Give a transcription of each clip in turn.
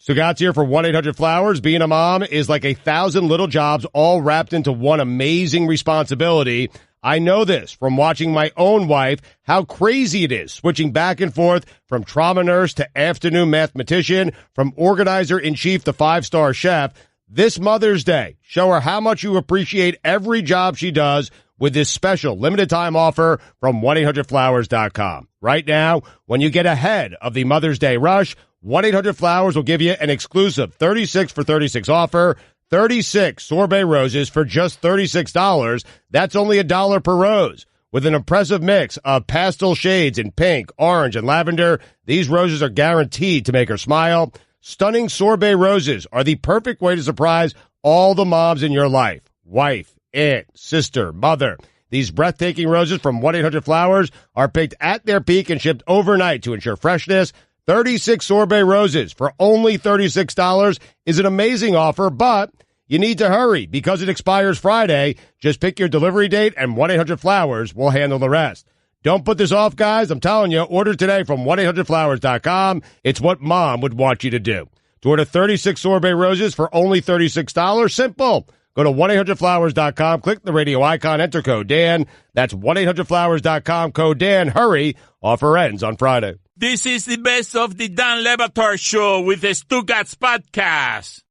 Stugotz here for 1-800-Flowers. Being a mom is like 1,000 little jobs all wrapped into one amazing responsibility. I know this from watching my own wife, how crazy it is, switching back and forth from trauma nurse to afternoon mathematician, from organizer-in-chief to five-star chef. This Mother's Day, show her how much you appreciate every job she does with this special limited-time offer from 1-800-Flowers.com. Right now, when you get ahead of the Mother's Day rush, 1-800-Flowers will give you an exclusive 36 for 36 offer, 36 sorbet roses for just $36. That's only $1 per rose. With an impressive mix of pastel shades in pink, orange, and lavender, these roses are guaranteed to make her smile. Stunning sorbet roses are the perfect way to surprise all the moms in your life. Wife, aunt, sister, mother. These breathtaking roses from 1-800-Flowers are picked at their peak and shipped overnight to ensure freshness. 36 sorbet roses for only $36 is an amazing offer, but you need to hurry because it expires Friday. Just pick your delivery date and 1-800-Flowers will handle the rest. Don't put this off, guys. I'm telling you, order today from 1-800-Flowers.com. It's what mom would want you to do. To order 36 sorbet roses for only $36, simple. Go to 1-800-Flowers.com, click the radio icon, enter code Dan. That's 1-800-Flowers.com, code Dan. Hurry. Offer ends on Friday. This is the best of the Dan Le Batard Show with the Stugotz podcast.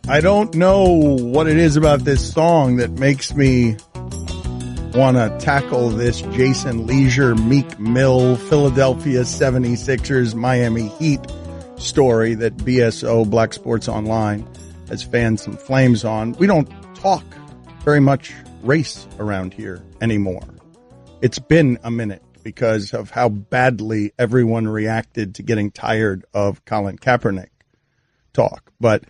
I don't know what it is about this song that makes me want to tackle this Jason Leisure, Meek Mill, Philadelphia 76ers, Miami Heat story that BSO, Black Sports Online, has fanned some flames on. We don't talk very much race around here anymore. It's been a minute because of how badly everyone reacted to getting tired of Colin Kaepernick talk. But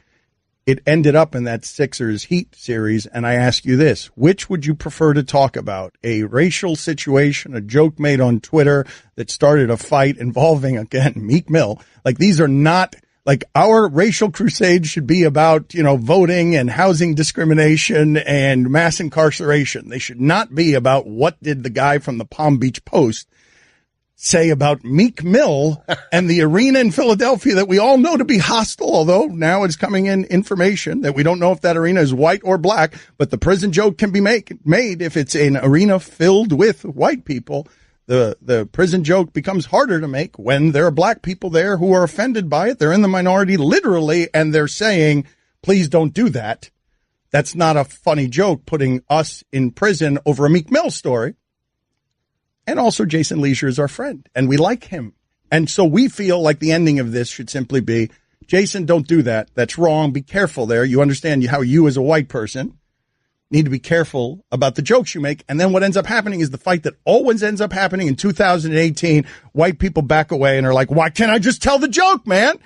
it ended up in that Sixers Heat series, and I ask you this, which would you prefer to talk about? A racial situation, a joke made on Twitter that started a fight involving, again, Meek Mill. Like, these are not, like, our racial crusade should be about, voting and housing discrimination and mass incarceration. They should not be about what did the guy from the Palm Beach Post say about Meek Mill and the arena in Philadelphia that we all know to be hostile, although now it's coming in information that we don't know if that arena is white or black, but the prison joke can be made if it's an arena filled with white people. The prison joke becomes harder to make when there are black people there who are offended by it. They're in the minority literally, and they're saying, please don't do that. That's not a funny joke, putting us in prison over a Meek Mill story. And also Jason Leisure is our friend, and we like him. And so we feel like the ending of this should simply be, Jason, don't do that. That's wrong. Be careful there. You understand how you as a white person need to be careful about the jokes you make. And then what ends up happening is the fight that always ends up happening in 2018. White people back away and are like, why can't I just tell the joke, man?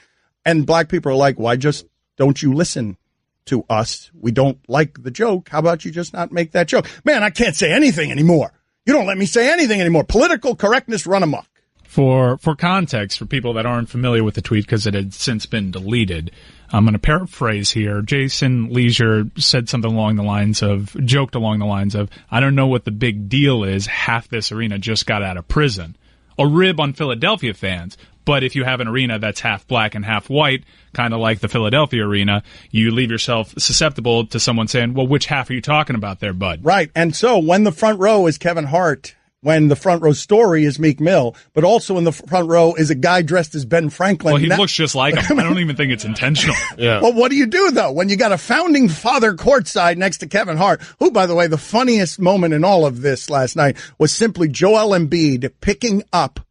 And black people are like, why just don't you listen to us? We don't like the joke. How about you just not make that joke? Man, I can't say anything anymore. You don't let me say anything anymore. Political correctness run amok. For context, for people that aren't familiar with the tweet because it had since been deleted, I'm going to paraphrase here. Jason Leisure said something joked along the lines of, I don't know what the big deal is. Half this arena just got out of prison. A rib on Philadelphia fans. But if you have an arena that's half black and half white, kind of like the Philadelphia arena, you leave yourself susceptible to someone saying, well, which half are you talking about there, bud? Right. And so when the front row is Kevin Hart, when the front row story is Meek Mill, but also in the front row is a guy dressed as Ben Franklin. Well, he looks just like him. I don't even think it's intentional. Yeah. Well, what do you do, though, when you got a founding father courtside next to Kevin Hart, who, by the way, the funniest moment in all of this last night was simply Joel Embiid picking up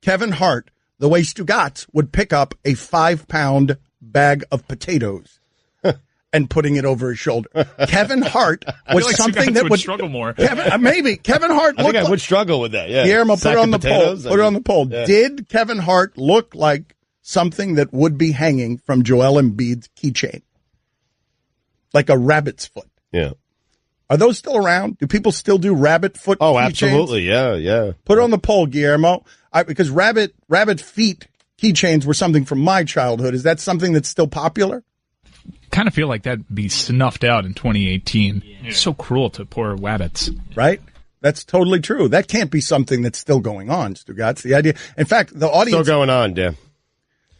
Kevin Hart the way Stugotz would pick up a 5-pound bag of potatoes and putting it over his shoulder. Kevin Hart was like something that would struggle more. Maybe Kevin Hart. I think I would struggle with that. Yeah, Guillermo, put it on the poll. Put it on the poll. Yeah. Did Kevin Hart look like something that would be hanging from Joel Embiid's keychain, like a rabbit's foot? Yeah. Are those still around? Do people still do rabbit foot? Oh, keychains? absolutely. Yeah. Put it on the poll, Guillermo. Because rabbit feet keychains were something from my childhood. Is that something that's still popular? Kind of feel like that'd be snuffed out in 2018. Yeah. So cruel to poor rabbits. Right? That's totally true. That can't be something that's still going on, Stugotz. The idea, in fact, the audience still going on, Dan.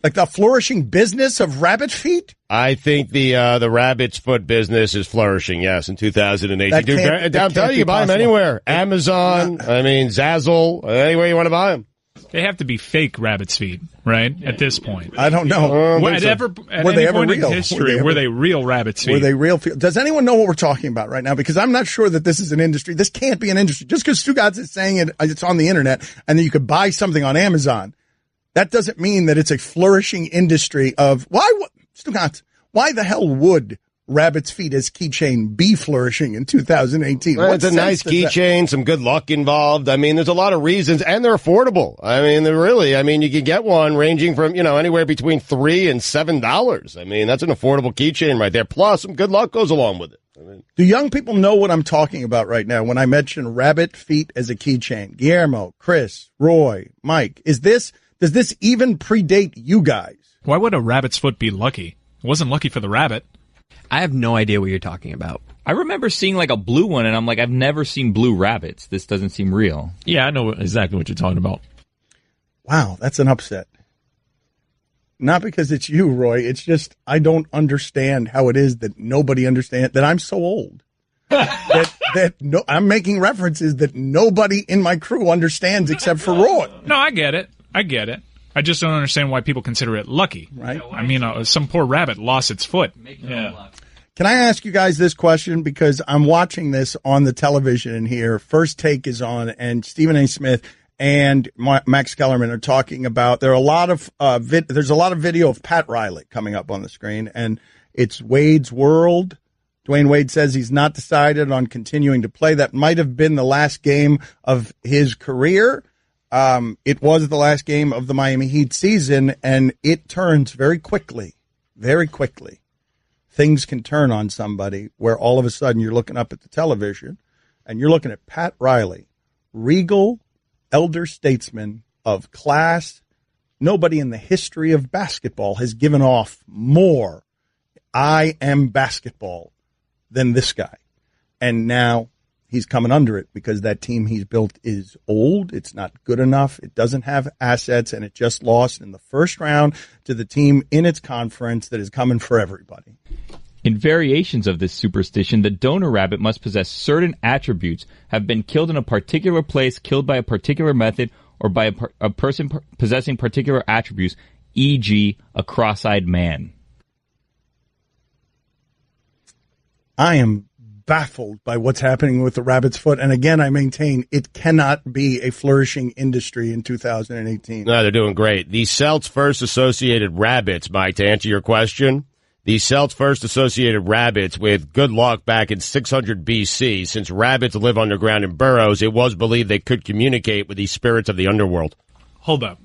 Like the flourishing business of rabbit feet. I think the rabbit's foot business is flourishing. Yes, in 2018. I'm telling you, you buy them anywhere. Amazon. I mean, Zazzle. Anywhere you want to buy them. They have to be fake rabbit's feet, right? At this point, I don't know. Were they ever real? In history, were they real rabbit's feet? Were they real? Does anyone know what we're talking about right now? Because I'm not sure that this is an industry. This can't be an industry. Just because Stugotz is saying it's on the internet, and then you could buy something on Amazon. That doesn't mean that it's a flourishing industry of Stugotz, why the hell would rabbit's feet as keychain be flourishing in 2018? Well, it's a nice keychain, some good luck involved. I mean, there's a lot of reasons, and they're affordable. I mean, you can get one ranging from, anywhere between $3 and $7. I mean, that's an affordable keychain right there. Plus, some good luck goes along with it. Do young people know what I'm talking about right now when I mention rabbit feet as a keychain? Guillermo, Chris, Roy, Mike, does this even predate you guys? Why would a rabbit's foot be lucky? It wasn't lucky for the rabbit. I have no idea what you're talking about. I remember seeing like a blue one, and I'm like, I've never seen blue rabbits. This doesn't seem real. Yeah, I know exactly what you're talking about. Wow, that's an upset. Not because it's you, Roy. It's just I don't understand how it is that nobody understands, that I'm so old. I'm making references that nobody in my crew understands except for Roy. No, I get it. I just don't understand why people consider it lucky. Right. I mean, some poor rabbit lost its foot. Yeah. Can I ask you guys this question? Because I'm watching this on the television here. First Take is on, and Stephen A. Smith and Max Kellerman are talking about, there's a lot of video of Pat Riley coming up on the screen, and it's Wade's World. Dwayne Wade says he's not decided on continuing to play. That might have been the last game of his career. It was the last game of the Miami Heat season, and it turns very quickly, very quickly. Things can turn on somebody where all of a sudden you're looking up at the television and you're looking at Pat Riley, regal elder statesman of class. Nobody in the history of basketball has given off more I am basketball than this guy. And now he's coming under it because that team he's built is old. It's not good enough. It doesn't have assets, and it just lost in the first round to the team in its conference that is coming for everybody. In variations of this superstition, the donor rabbit must possess certain attributes, have been killed in a particular place, killed by a particular method, or by a person possessing particular attributes, e.g., a cross-eyed man. I am baffled by what's happening with the rabbit's foot. And again, I maintain it cannot be a flourishing industry in 2018. No, they're doing great. The Celts first associated rabbits, Mike, to answer your question, the Celts first associated rabbits with good luck back in 600 BC. Since rabbits live underground in burrows, it was believed they could communicate with the spirits of the underworld. Hold up.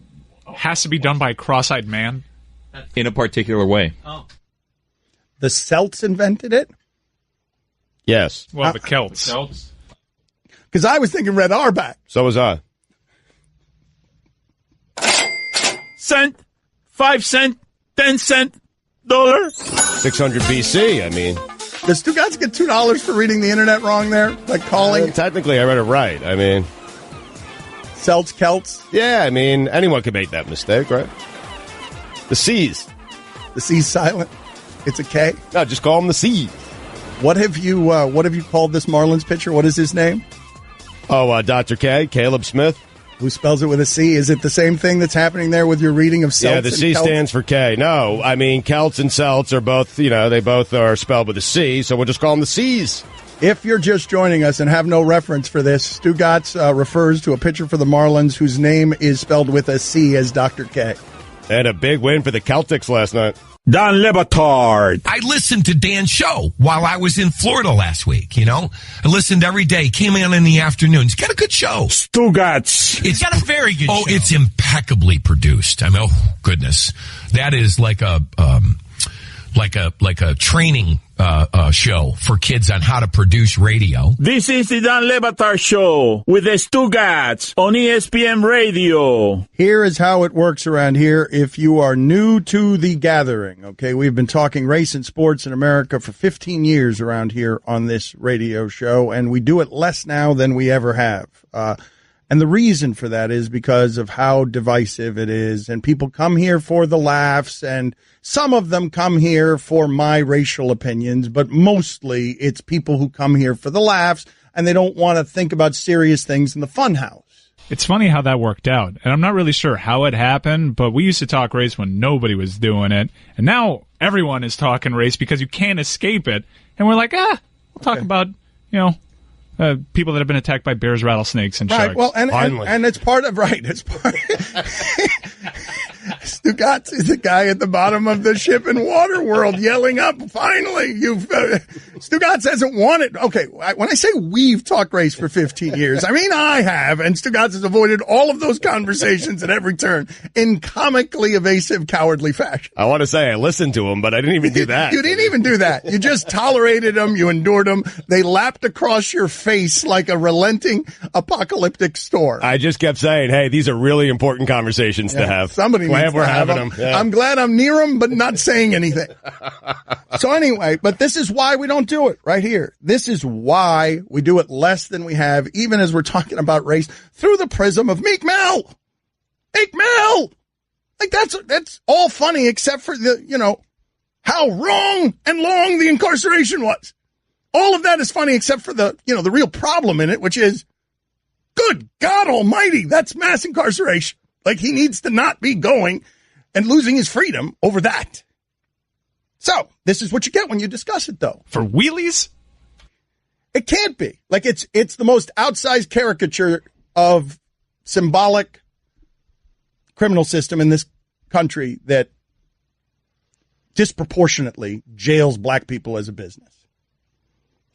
Has to be done by a cross-eyed man? In a particular way. Oh. The Celts invented it? Yes. Well, the Celts. Because I was thinking Red Auerbach. So was I. Cent, 5 cent, 10 cent, dollar. 600 BC, I mean. Does Stugotz get $2 for reading the internet wrong there? Like calling? Technically, I read it right. I mean. Celts, Celts? Yeah, I mean, anyone could make that mistake, right? The C's. The C's silent? It's a K? No, just call them the C's. What have you called this Marlins pitcher? What is his name? Oh, Dr. K, Caleb Smith. Who spells it with a C? Is it the same thing that's happening there with your reading of Celts? Yeah, the C stands for K. No, I mean, Celts and Celts are both, they both are spelled with a C, so we'll just call them the C's. If you're just joining us and have no reference for this, Stugotz refers to a pitcher for the Marlins whose name is spelled with a C as Dr. K. And a big win for the Celtics last night. Dan Le Batard. I listened to Dan's show while I was in Florida last week, I listened every day, came in the afternoon. He's got a good show. Stugotz. It's got a very good show. Oh, it's impeccably produced. I mean, oh, goodness. That is like a training show for kids on how to produce radio. This is the Dan Le Batard Show with the Stugotz on ESPN Radio. Here is how it works around here if you are new to the gathering. Okay, we've been talking race and sports in America for 15 years around here on this radio show, and we do it less now than we ever have. And the reason for that is because of how divisive it is. And people come here for the laughs, and some of them come here for my racial opinions, but mostly it's people who come here for the laughs, and they don't want to think about serious things in the fun house. It's funny how that worked out, and I'm not really sure how it happened, but we used to talk race when nobody was doing it, and now everyone is talking race because you can't escape it, and we're like, we'll talk about, people that have been attacked by bears, rattlesnakes, and sharks. Right, well, and it's part of, it's part Stugotz is the guy at the bottom of the ship in Waterworld yelling up, finally, Stugotz hasn't won it. Okay, when I say we've talked race for 15 years, I mean I have, and Stugotz has avoided all of those conversations at every turn in comically evasive, cowardly fashion. I want to say I listened to him, but I didn't even do that. You didn't even do that. You just tolerated them, you endured them. They lapped across your face like a relenting apocalyptic storm. I just kept saying, hey, these are really important conversations to have. Somebody glad needs we're to having them. Yeah. I'm glad I'm near them, but not saying anything. So anyway, but this is why we don't do it right here. This is why we do it less than we have, even as we're talking about race, through the prism of Meek Mill. Meek Mill! Like, that's all funny except for how wrong and long the incarceration was. All of that is funny except for the real problem in it, which is, good God almighty, that's mass incarceration. Like, he needs to not be going and losing his freedom over that. So, this is what you get when you discuss it, though. For wheelies? It can't be. Like, it's the most outsized caricature of symbolic criminal system in this country that disproportionately jails black people as a business.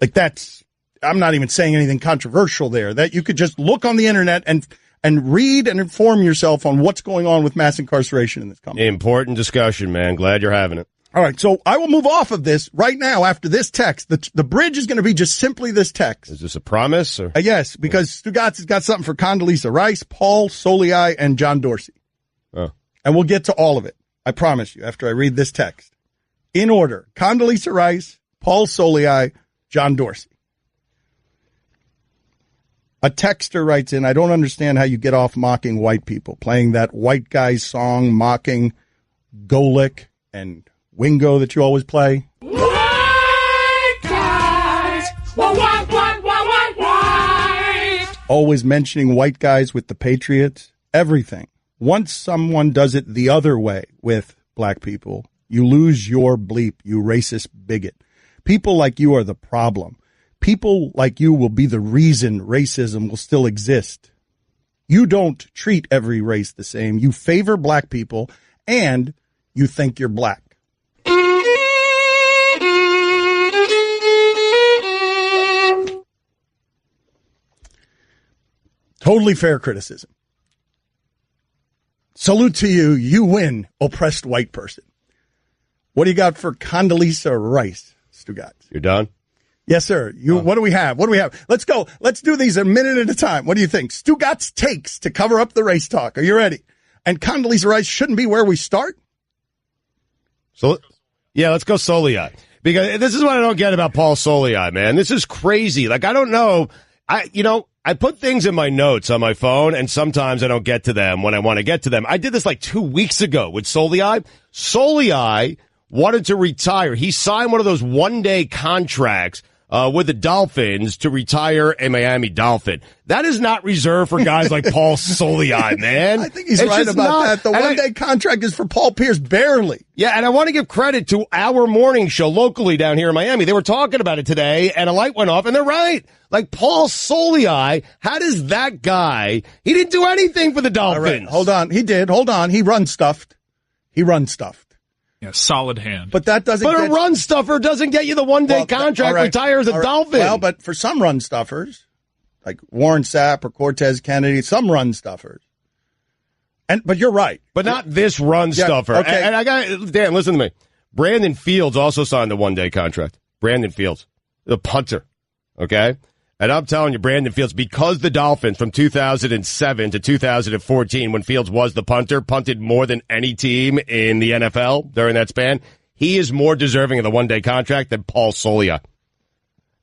Like, I'm not even saying anything controversial there. That you could just look on the internet and read and inform yourself on what's going on with mass incarceration in this country. Important discussion, man. Glad you're having it. All right, so I will move off of this right now after this text. The bridge is going to be just simply this text. Is this a promise? Or? Yes, because Stugotz has got something for Condoleezza Rice, Paul Soliai, and John Dorsey. Oh. And we'll get to all of it, I promise you, after I read this text. In order, Condoleezza Rice, Paul Soliai, John Dorsey. A texter writes in, I don't understand how you get off mocking white people, playing that white guy's song, mocking Golick and Wingo that you always play. White guys, white. Always mentioning white guys with the Patriots, everything. Once someone does it the other way with black people, you lose your bleep, you racist bigot. People like you are the problem. People like you will be the reason racism will still exist. You don't treat every race the same. You favor black people, and you think you're black. Totally fair criticism. Salute to you. You win, oppressed white person. What do you got for Condoleezza Rice, Stugotz? You're done? Yes, sir. What do we have? Let's go. Let's do these a minute at a time. What do you think? Stugotz takes to cover up the race talk. Are you ready? And Condoleezza Rice shouldn't be where we start? So, yeah, let's go Soliai. Because this is what I don't get about Paul Soliai, man. This is crazy. Like, I don't know. I put things in my notes on my phone, and sometimes I don't get to them when I want to get to them. I did this like 2 weeks ago with Soliai. Soliai wanted to retire. He signed one of those one-day contracts with the Dolphins to retire a Miami Dolphin. That is not reserved for guys like Paul Soliai, man. I think he's right about that. The one-day contract is for Paul Pierce, barely. Yeah, and I want to give credit to our morning show locally down here in Miami. They were talking about it today, and a light went off, and they're right. Like, Paul Soliai, how does that guy, he didn't do anything for the Dolphins. All right, hold on. He did. Hold on. He run stuffed. Yeah, solid hand. But that doesn't But a run stuffer doesn't get you the one-day contract, retire as a Dolphin. Well, but for some run stuffers, like Warren Sapp or Cortez Kennedy, some run stuffers. But you're right. But not this run stuffer. Okay. And I got Dan, listen to me. Brandon Fields also signed a one-day contract. Brandon Fields, the punter, okay? And I'm telling you, Brandon Fields, because the Dolphins from 2007 to 2014, when Fields was the punter, punted more than any team in the NFL during that span, he is more deserving of the one-day contract than Paul Soliai.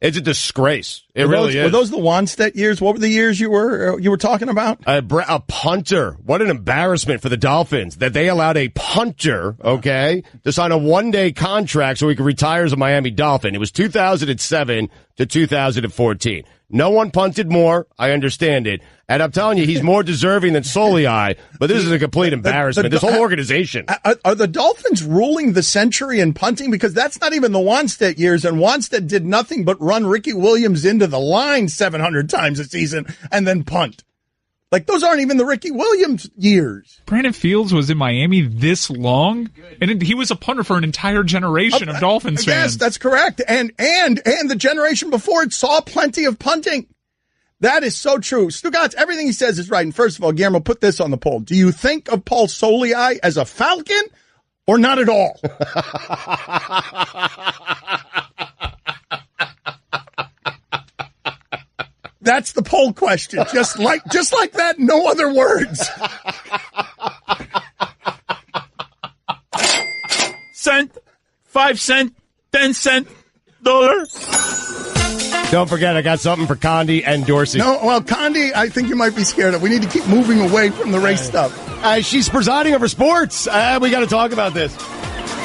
It's a disgrace. It really is. Were those the Wanstead years? What were the years you were talking about? A punter. What an embarrassment for the Dolphins that they allowed a punter, okay, to sign a one-day contract so he could retire as a Miami Dolphin. It was 2007 to 2014. No one punted more. I understand it. And I'm telling you, he's more deserving than Soliai, but this is a complete embarrassment. This whole organization. Are the Dolphins ruling the century in punting? Because that's not even the Wanstead years, and Wanstead did nothing but run Ricky Williams into the line 700 times a season and then punt. Like, those aren't even the Ricky Williams years. Brandon Fields was in Miami this long, and he was a punter for an entire generation of Dolphins fans. Yes, that's correct. And the generation before it saw plenty of punting. That is so true. Stugotz, everything he says is right. And first of all, Guillermo, put this on the poll. Do you think of Paul Soliai as a Falcon or not at all? That's the poll question. Just like that, no other words. Cent, 5 cent, 10 cent, dollar. Don't forget, I got something for Condi and Dorsey. No, well, Condi, I think you might be scared of. We need to keep moving away from the race stuff. She's presiding over sports. We got to talk about this.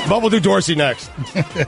But we'll do Dorsey next.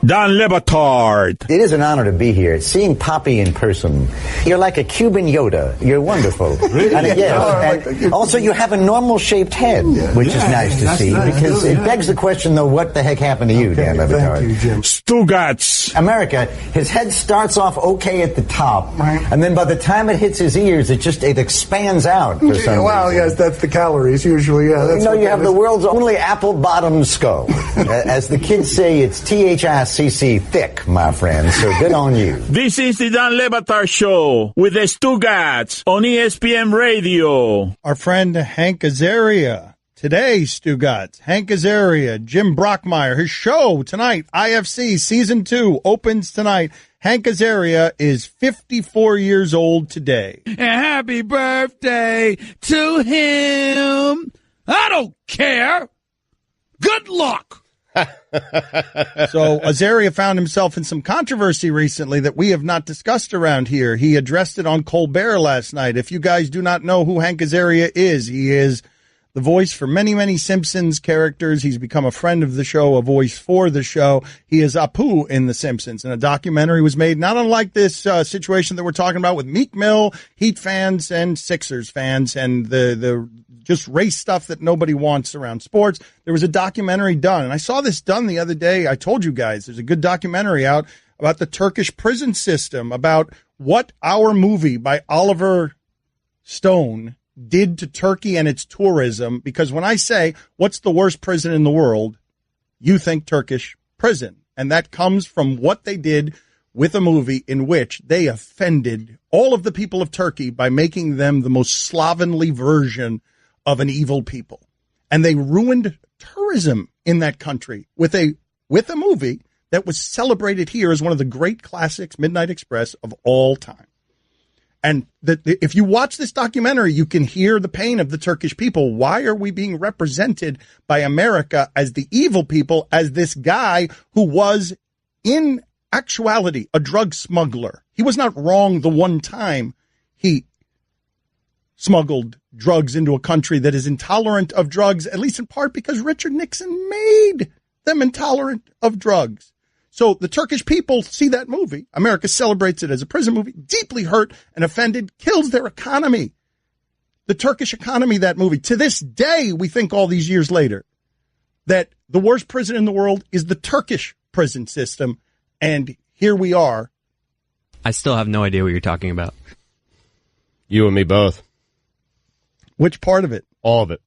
Don Batard. It is an honor to be here. Seeing Poppy in person, you're like a Cuban Yoda. You're wonderful. Really? And also, you have a normal-shaped head, which is nice to see. Nice. Because it begs the question, though, what the heck happened to you, Dan Batard? Thank you, Jim. Stugotz. America, his head starts off okay at the top, right, and then by the time it hits his ears, it expands out for some Well, reason. yes, that's the calories usually. Yeah, that's you have the world's only apple-bottomed skull. As the kids say, it's THICC thick, my friend, so good on you. This is the Don Batard Show with the Stugotz on ESPN Radio. Our friend Hank Azaria. Today, Stugotz, Hank Azaria, Jim Brockmeyer, his show tonight, IFC Season 2, opens tonight. Hank Azaria is 54 years old today. And happy birthday to him. I don't care. Good luck. So Azaria found himself in some controversy recently that we have not discussed around here. He addressed it on Colbert last night. If you guys do not know who Hank Azaria is, he is the voice for many, many Simpsons characters. He's become a friend of the show, a voice for the show. He is Apu in The Simpsons, and a documentary was made not unlike this situation that we're talking about with Meek Mill, Heat fans, and Sixers fans, and the just race stuff that nobody wants around sports. There was a documentary done, and I saw this done the other day. I told you guys there's a good documentary out about the Turkish prison system, about what Our Movie by Oliver Stone did to Turkey and its tourism, because when I say what's the worst prison in the world, you think Turkish prison. And that comes from what they did with a movie in which they offended all of the people of Turkey by making them the most slovenly version of an evil people. And they ruined tourism in that country with a movie that was celebrated here as one of the great classics, Midnight Express, of all time. And if you watch this documentary, you can hear the pain of the Turkish people. Why are we being represented by America as the evil people, as this guy who was, in actuality, a drug smuggler? He was not wrong the one time he smuggled drugs into a country that is intolerant of drugs, at least in part because Richard Nixon made them intolerant of drugs. So the Turkish people see that movie. America celebrates it as a prison movie, deeply hurt and offended, kills their economy. The Turkish economy, that movie. To this day, we think all these years later that the worst prison in the world is the Turkish prison system. And here we are. I still have no idea what you're talking about. You and me both. Which part of it? All of it.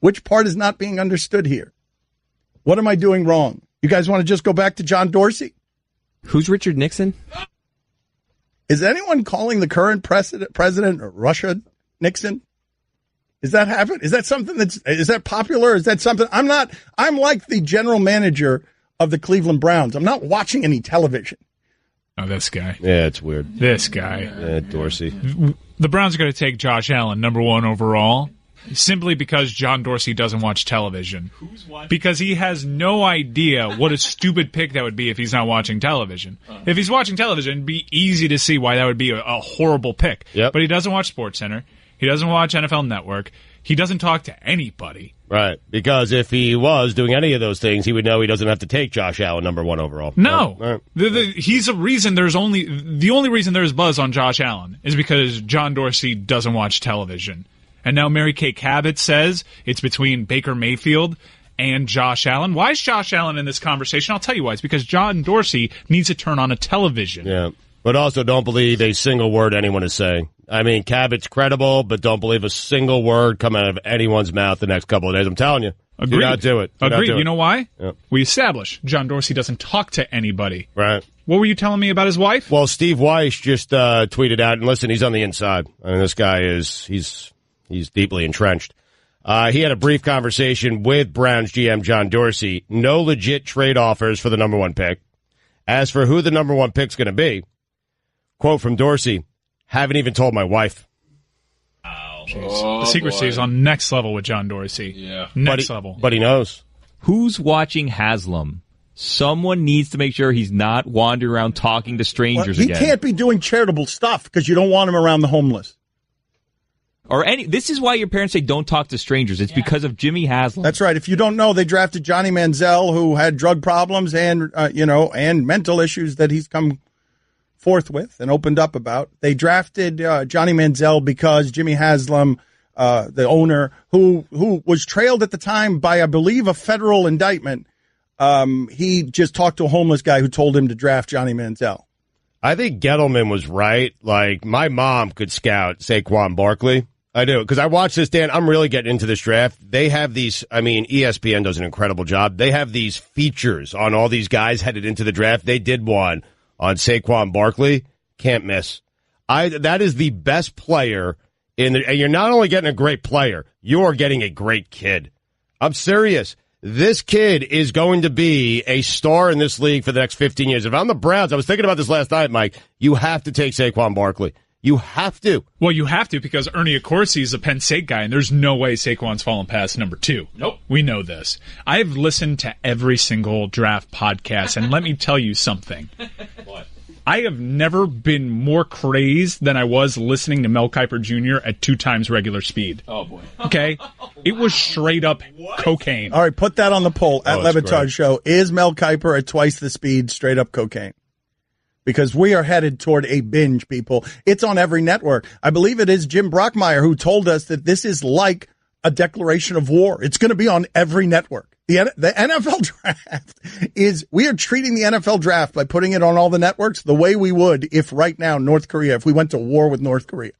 Which part is not being understood here? What am I doing wrong? You guys want to just go back to John Dorsey? Who's Richard Nixon? Is anyone calling the current president of Russia Nixon? Is that happen? Is that something is that popular? Is that something? I'm like the general manager of the Cleveland Browns. I'm not watching any television. Oh, this guy. Yeah, it's weird. This guy. Dorsey. The Browns are going to take Josh Allen, number 1 overall, simply because John Dorsey doesn't watch television. Because he has no idea what a stupid pick that would be if he's not watching television. If he's watching television, it'd be easy to see why that would be a horrible pick. Yep. But he doesn't watch SportsCenter. He doesn't watch NFL Network. He doesn't talk to anybody. Right, because if he was doing any of those things, he would know he doesn't have to take Josh Allen number 1 overall. No. Right. He's a reason the only reason there's buzz on Josh Allen is because John Dorsey doesn't watch television. And now Mary Kay Cabot says it's between Baker Mayfield and Josh Allen. Why is Josh Allen in this conversation? I'll tell you why. It's because John Dorsey needs to turn on a television. Yeah, but also don't believe a single word anyone is saying. I mean, Cabot's credible, but don't believe a single word come out of anyone's mouth the next couple of days. I'm telling you. Agreed. Do not do it. Agreed. You know why? Yep. We established John Dorsey doesn't talk to anybody. Right. What were you telling me about his wife? Well, Steve Weiss just tweeted out, and listen, he's on the inside. I mean, this guy he's deeply entrenched. He had a brief conversation with Browns GM John Dorsey. No legit trade offers for the number 1 pick. As for who the number 1 pick's going to be, quote from Dorsey, haven't even told my wife. The secrecy is on next level with John Dorsey. Yeah. Next level. But he knows. Who's watching Haslam? Someone needs to make sure he's not wandering around talking to strangers he again. He can't be doing charitable stuff because you don't want him around the homeless. This is why your parents say don't talk to strangers. It's because of Jimmy Haslam. That's right. If you don't know, they drafted Johnny Manziel, who had drug problems and mental issues that he's come forth with and opened up about. They drafted Johnny Manziel because Jimmy Haslam, the owner, who was trailed at the time by, I believe, a federal indictment. He just talked to a homeless guy who told him to draft Johnny Manziel. I think Gettleman was right. Like, my mom could scout Saquon Barkley. I do, because I watched this, Dan. I'm really getting into this draft. They have these, ESPN does an incredible job. They have these features on all these guys headed into the draft. They did one on Saquon Barkley. Can't miss. That is the best player and you're not only getting a great player, you are getting a great kid. I'm serious. This kid is going to be a star in this league for the next 15 years. If I'm the Browns, I was thinking about this last night, Mike, you have to take Saquon Barkley. You have to. Well, you have to because Ernie Accorsi is a Penn State guy, and there's no way Saquon's fallen past number 2. Nope. We know this. I've listened to every single draft podcast, and let me tell you something. What? I have never been more crazed than I was listening to Mel Kiper Jr. at 2 times regular speed. Oh, boy. Okay? It was straight up cocaine. All right, put that on the poll at Batard Batard Show. Is Mel Kiper at twice the speed straight up cocaine? Because we are headed toward a binge, people. It's on every network. I believe it is Jim Brockmeyer who told us that this is like a declaration of war. It's going to be on every network. The NFL draft we are treating the NFL draft by putting it on all the networks the way we would if right now if we went to war with North Korea.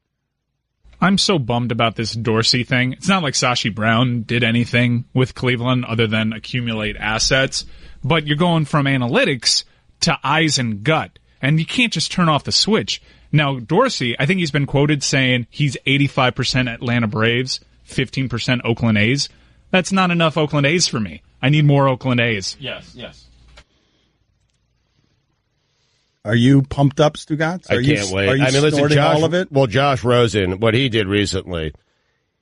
I'm so bummed about this Dorsey thing. It's not like Sashi Brown did anything with Cleveland other than accumulate assets, but you're going from analytics to eyes and gut. And you can't just turn off the switch. Now, Dorsey, I think he's been quoted saying he's 85% Atlanta Braves, 15% Oakland A's. That's not enough Oakland A's for me. I need more Oakland A's. Yes, yes. Are you pumped up, Stugotz? I can't wait. Are you snorting all of it? Well, Josh Rosen, what he did recently,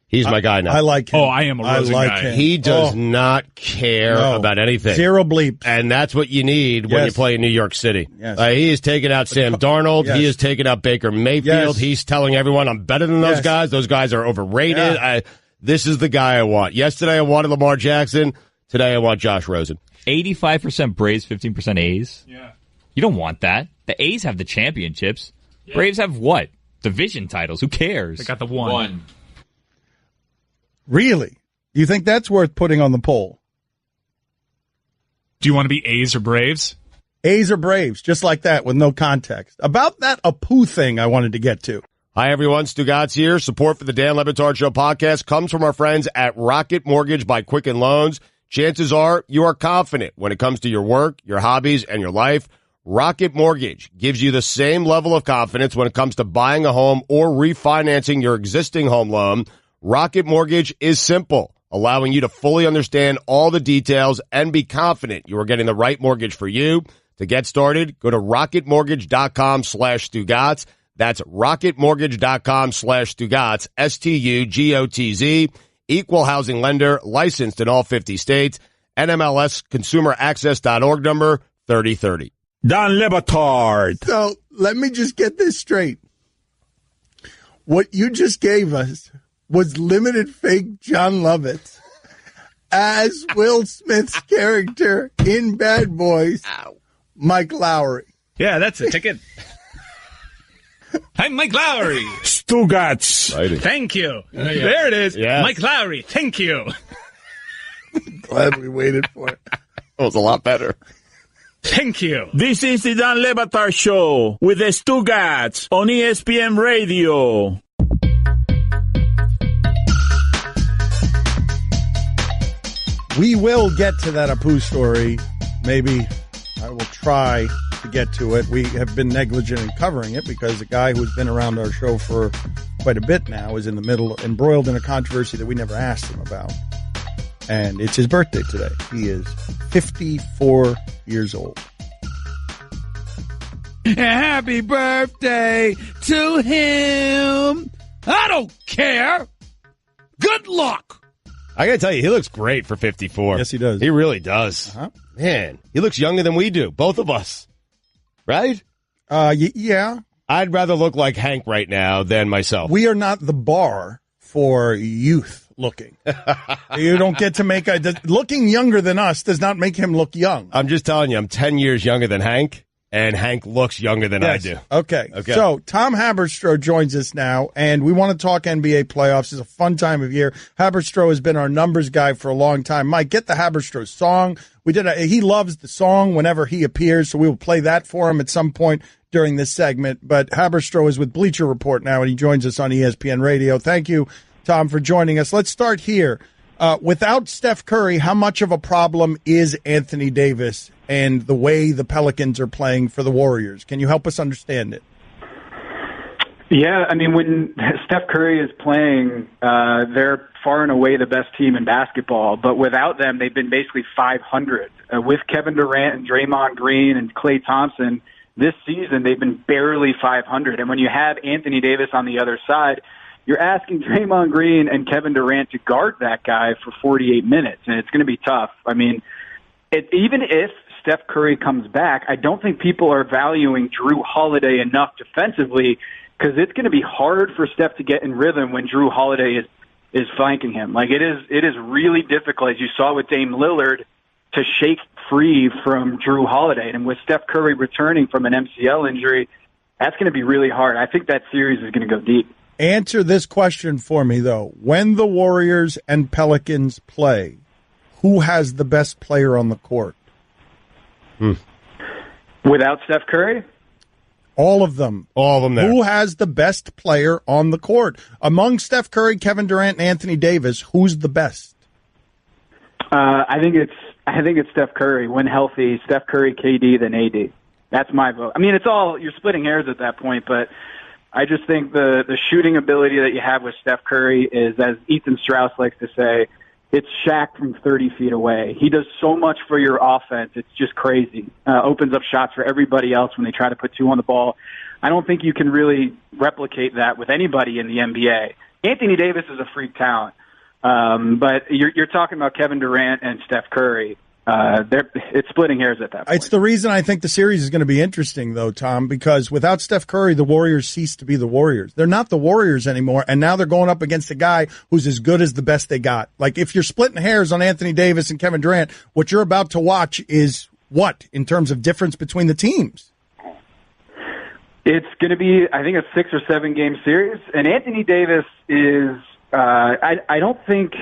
he's my guy now. I like him. Oh, I am a Rosen guy. him. He does not care about anything. Zero bleep. And that's what you need when you play in New York City. Yes. He is taking out Sam Darnold. Yes. He is taking out Baker Mayfield. Yes. He's telling everyone I'm better than those guys. Those guys are overrated. Yeah. This is the guy I want. Yesterday I wanted Lamar Jackson. Today I want Josh Rosen. 85% Braves, 15% A's. Yeah. You don't want that. The A's have the championships. Yeah. Braves have what? Division titles. Who cares? They got the one. Really? You think that's worth putting on the poll? Do you want to be A's or Braves? A's or Braves, just like that, with no context. About that Apu thing I wanted to get to. Hi, everyone. Stugotz here. Support for the Dan Le Batard Show podcast comes from our friends at Rocket Mortgage by Quicken Loans. Chances are you are confident when it comes to your work, your hobbies, and your life. Rocket Mortgage gives you the same level of confidence when it comes to buying a home or refinancing your existing home loan. Rocket Mortgage is simple, allowing you to fully understand all the details and be confident you are getting the right mortgage for you. To get started, go to rocketmortgage.com/Stugotz. That's rocketmortgage.com/Stugotz, Stugotz, equal housing lender, licensed in all 50 states, NMLS consumeraccess.org number 3030. Don Batard. So let me just get this straight. What you just gave us was limited fake John Lovitz as Will Smith's character in Bad Boys, Mike Lowry. Yeah, that's a ticket. I'm Mike Lowry. Stugotz. Thank you. There it is. Yeah. Mike Lowry. Thank you. Glad we waited for it. That was a lot better. Thank you. This is the Don Batard Show with the Stugotz on ESPN Radio. We will get to that Apu story. Maybe I will try to get to it. We have been negligent in covering it because a guy who's been around our show for quite a bit now is in the middle, embroiled in a controversy that we never asked him about. And it's his birthday today. He is 54 years old. Happy birthday to him. I don't care. Good luck. I got to tell you, he looks great for 54. Yes, he does. He really does. Uh-huh. Man, he looks younger than we do, both of us. Right? Yeah. I'd rather look like Hank right now than myself. We are not the bar for youth looking. You don't get to make looking younger than us does not make him look young. I'm just telling you, I'm 10 years younger than Hank, and Hank looks younger than I do. Okay. So Tom Haberstroh joins us now, and we want to talk NBA playoffs. It's a fun time of year. Haberstroh has been our numbers guy for a long time. Mike, get the Haberstroh song. He loves the song whenever he appears, so we will play that for him at some point during this segment. But Haberstroh is with Bleacher Report now, and he joins us on ESPN Radio. Thank you, Tom, for joining us. Let's start here. Without Steph Curry, how much of a problem is Anthony Davis and the way the Pelicans are playing for the Warriors? Can you help us understand it? Yeah, I mean, when Steph Curry is playing, they're far and away the best team in basketball. But without them, they've been basically 500. With Kevin Durant and Draymond Green and Klay Thompson, this season they've been barely 500. And when you have Anthony Davis on the other side, you're asking Draymond Green and Kevin Durant to guard that guy for 48 minutes, and it's going to be tough. I mean, even if Steph Curry comes back, I don't think people are valuing Drew Holiday enough defensively because it's going to be hard for Steph to get in rhythm when Drew Holiday is flanking him. Like it is really difficult, as you saw with Dame Lillard, to shake free from Drew Holiday. And with Steph Curry returning from an MCL injury, that's going to be really hard. I think that series is going to go deep. Answer this question for me, though. When the Warriors and Pelicans play, who has the best player on the court? Without Steph Curry? All of them. All of them there. Who has the best player on the court? Among Steph Curry, Kevin Durant, and Anthony Davis, who's the best? I think it's Steph Curry. When healthy, Steph Curry, KD, then AD. That's my vote. I mean, you're splitting hairs at that point, but I just think the shooting ability that you have with Steph Curry is, as Ethan Strauss likes to say, it's Shaq from 30 feet away. He does so much for your offense. It's just crazy. Opens up shots for everybody else when they try to put two on the ball. I don't think you can really replicate that with anybody in the NBA. Anthony Davis is a freak talent. But you're talking about Kevin Durant and Steph Curry. It's splitting hairs at that point. It's the reason I think the series is going to be interesting, though, Tom, because without Steph Curry, the Warriors cease to be the Warriors. They're not the Warriors anymore, and now they're going up against a guy who's as good as the best they got. Like, if you're splitting hairs on Anthony Davis and Kevin Durant, what you're about to watch is what, in terms of difference between the teams? It's going to be, I think, a 6 or 7 game series, and Anthony Davis is, I don't think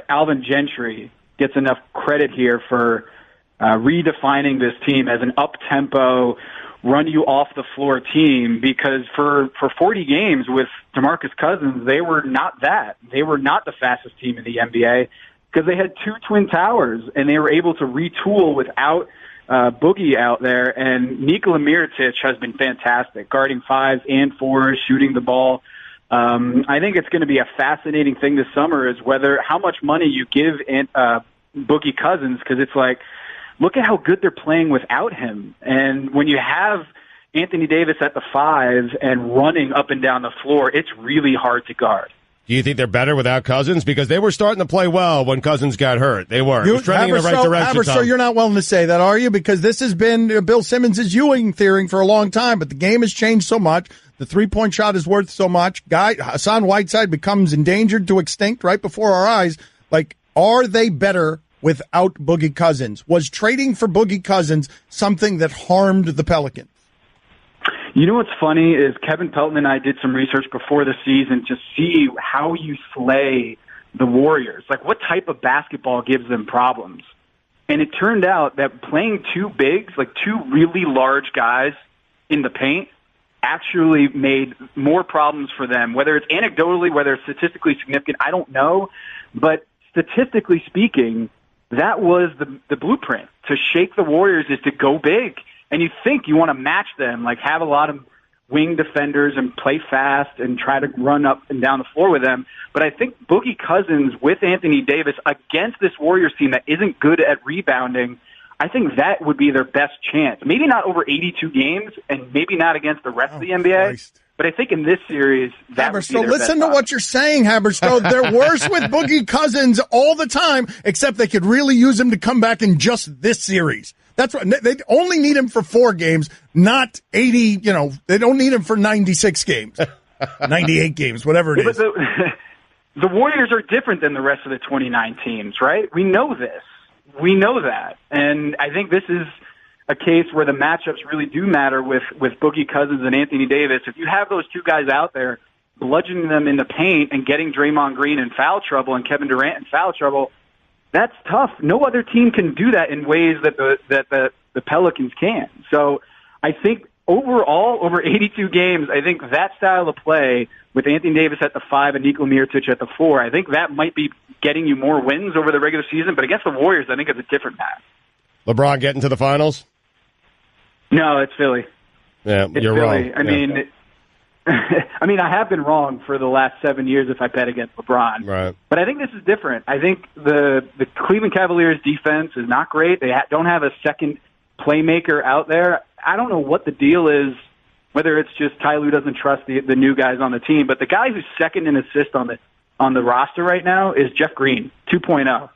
Alvin Gentry gets enough credit here for redefining this team as an up-tempo, run-you-off-the-floor team, because for 40 games with DeMarcus Cousins, they were not that. They were not the fastest team in the NBA because they had 2 Twin Towers, and they were able to retool without Boogie out there. And Nikola Mirotic has been fantastic, guarding 5s and 4s, shooting the ball. I think it's going to be a fascinating thing this summer is how much money you give Boogie Cousins, because it's like, look at how good they're playing without him. And when you have Anthony Davis at the 5 and running up and down the floor, it's really hard to guard. Do you think they're better without Cousins? Because they were starting to play well when Cousins got hurt. They were. It was trending in the right direction. Haberstroh, you're not willing to say that, are you? Because this has been Bill Simmons' Ewing theory for a long time, but the game has changed so much. The three-point shot is worth so much. Hassan Whiteside becomes endangered to extinct right before our eyes. Like, are they better without Boogie Cousins? Was trading for Boogie Cousins something that harmed the Pelicans? You know what's funny is Kevin Pelton and I did some research before the season to see how you slay the Warriors. Like, what type of basketball gives them problems? And it turned out that playing two bigs, like two really large guys in the paint, actually made more problems for them. Whether it's anecdotally, whether it's statistically significant, I don't know. But statistically speaking, that was the blueprint. To shake the Warriors is to go big. And you think you want to match them, like have a lot of wing defenders and play fast and try to run up and down the floor with them. But I think Boogie Cousins with Anthony Davis against this Warriors team that isn't good at rebounding, I think that would be their best chance. Maybe not over 82 games and maybe not against the rest of the NBA. Christ. But I think in this series, that would be their listen best to what you're saying, Haberstroh. They're worse with Boogie Cousins all the time, except they could really use him to come back in just this series. That's what they only need him for 4 games, not 80. They don't need him for 96 games, 98 games, whatever it is. But the Warriors are different than the rest of the 29 teams, right? We know this. We know that. And I think this is a case where the matchups really do matter with Boogie Cousins and Anthony Davis. If you have those two guys out there bludgeoning them in the paint and getting Draymond Green in foul trouble and Kevin Durant in foul trouble, that's tough. No other team can do that in ways that the Pelicans can. So I think overall, over 82 games, I think that style of play with Anthony Davis at the 5 and Nikola Mirotic at the 4, I think that might be getting you more wins over the regular season. But against the Warriors, I think it's a different match. LeBron getting to the finals? No, it's Philly. Yeah, it's you're Philly. wrong. I mean, I have been wrong for the last 7 years if I bet against LeBron. Right. But I think this is different. I think the Cleveland Cavaliers defense is not great. They don't have a second playmaker out there. I don't know what the deal is, whether it's just Ty Lue doesn't trust the new guys on the team. But the guy who's second in assist on the roster right now is Jeff Green, 2.0.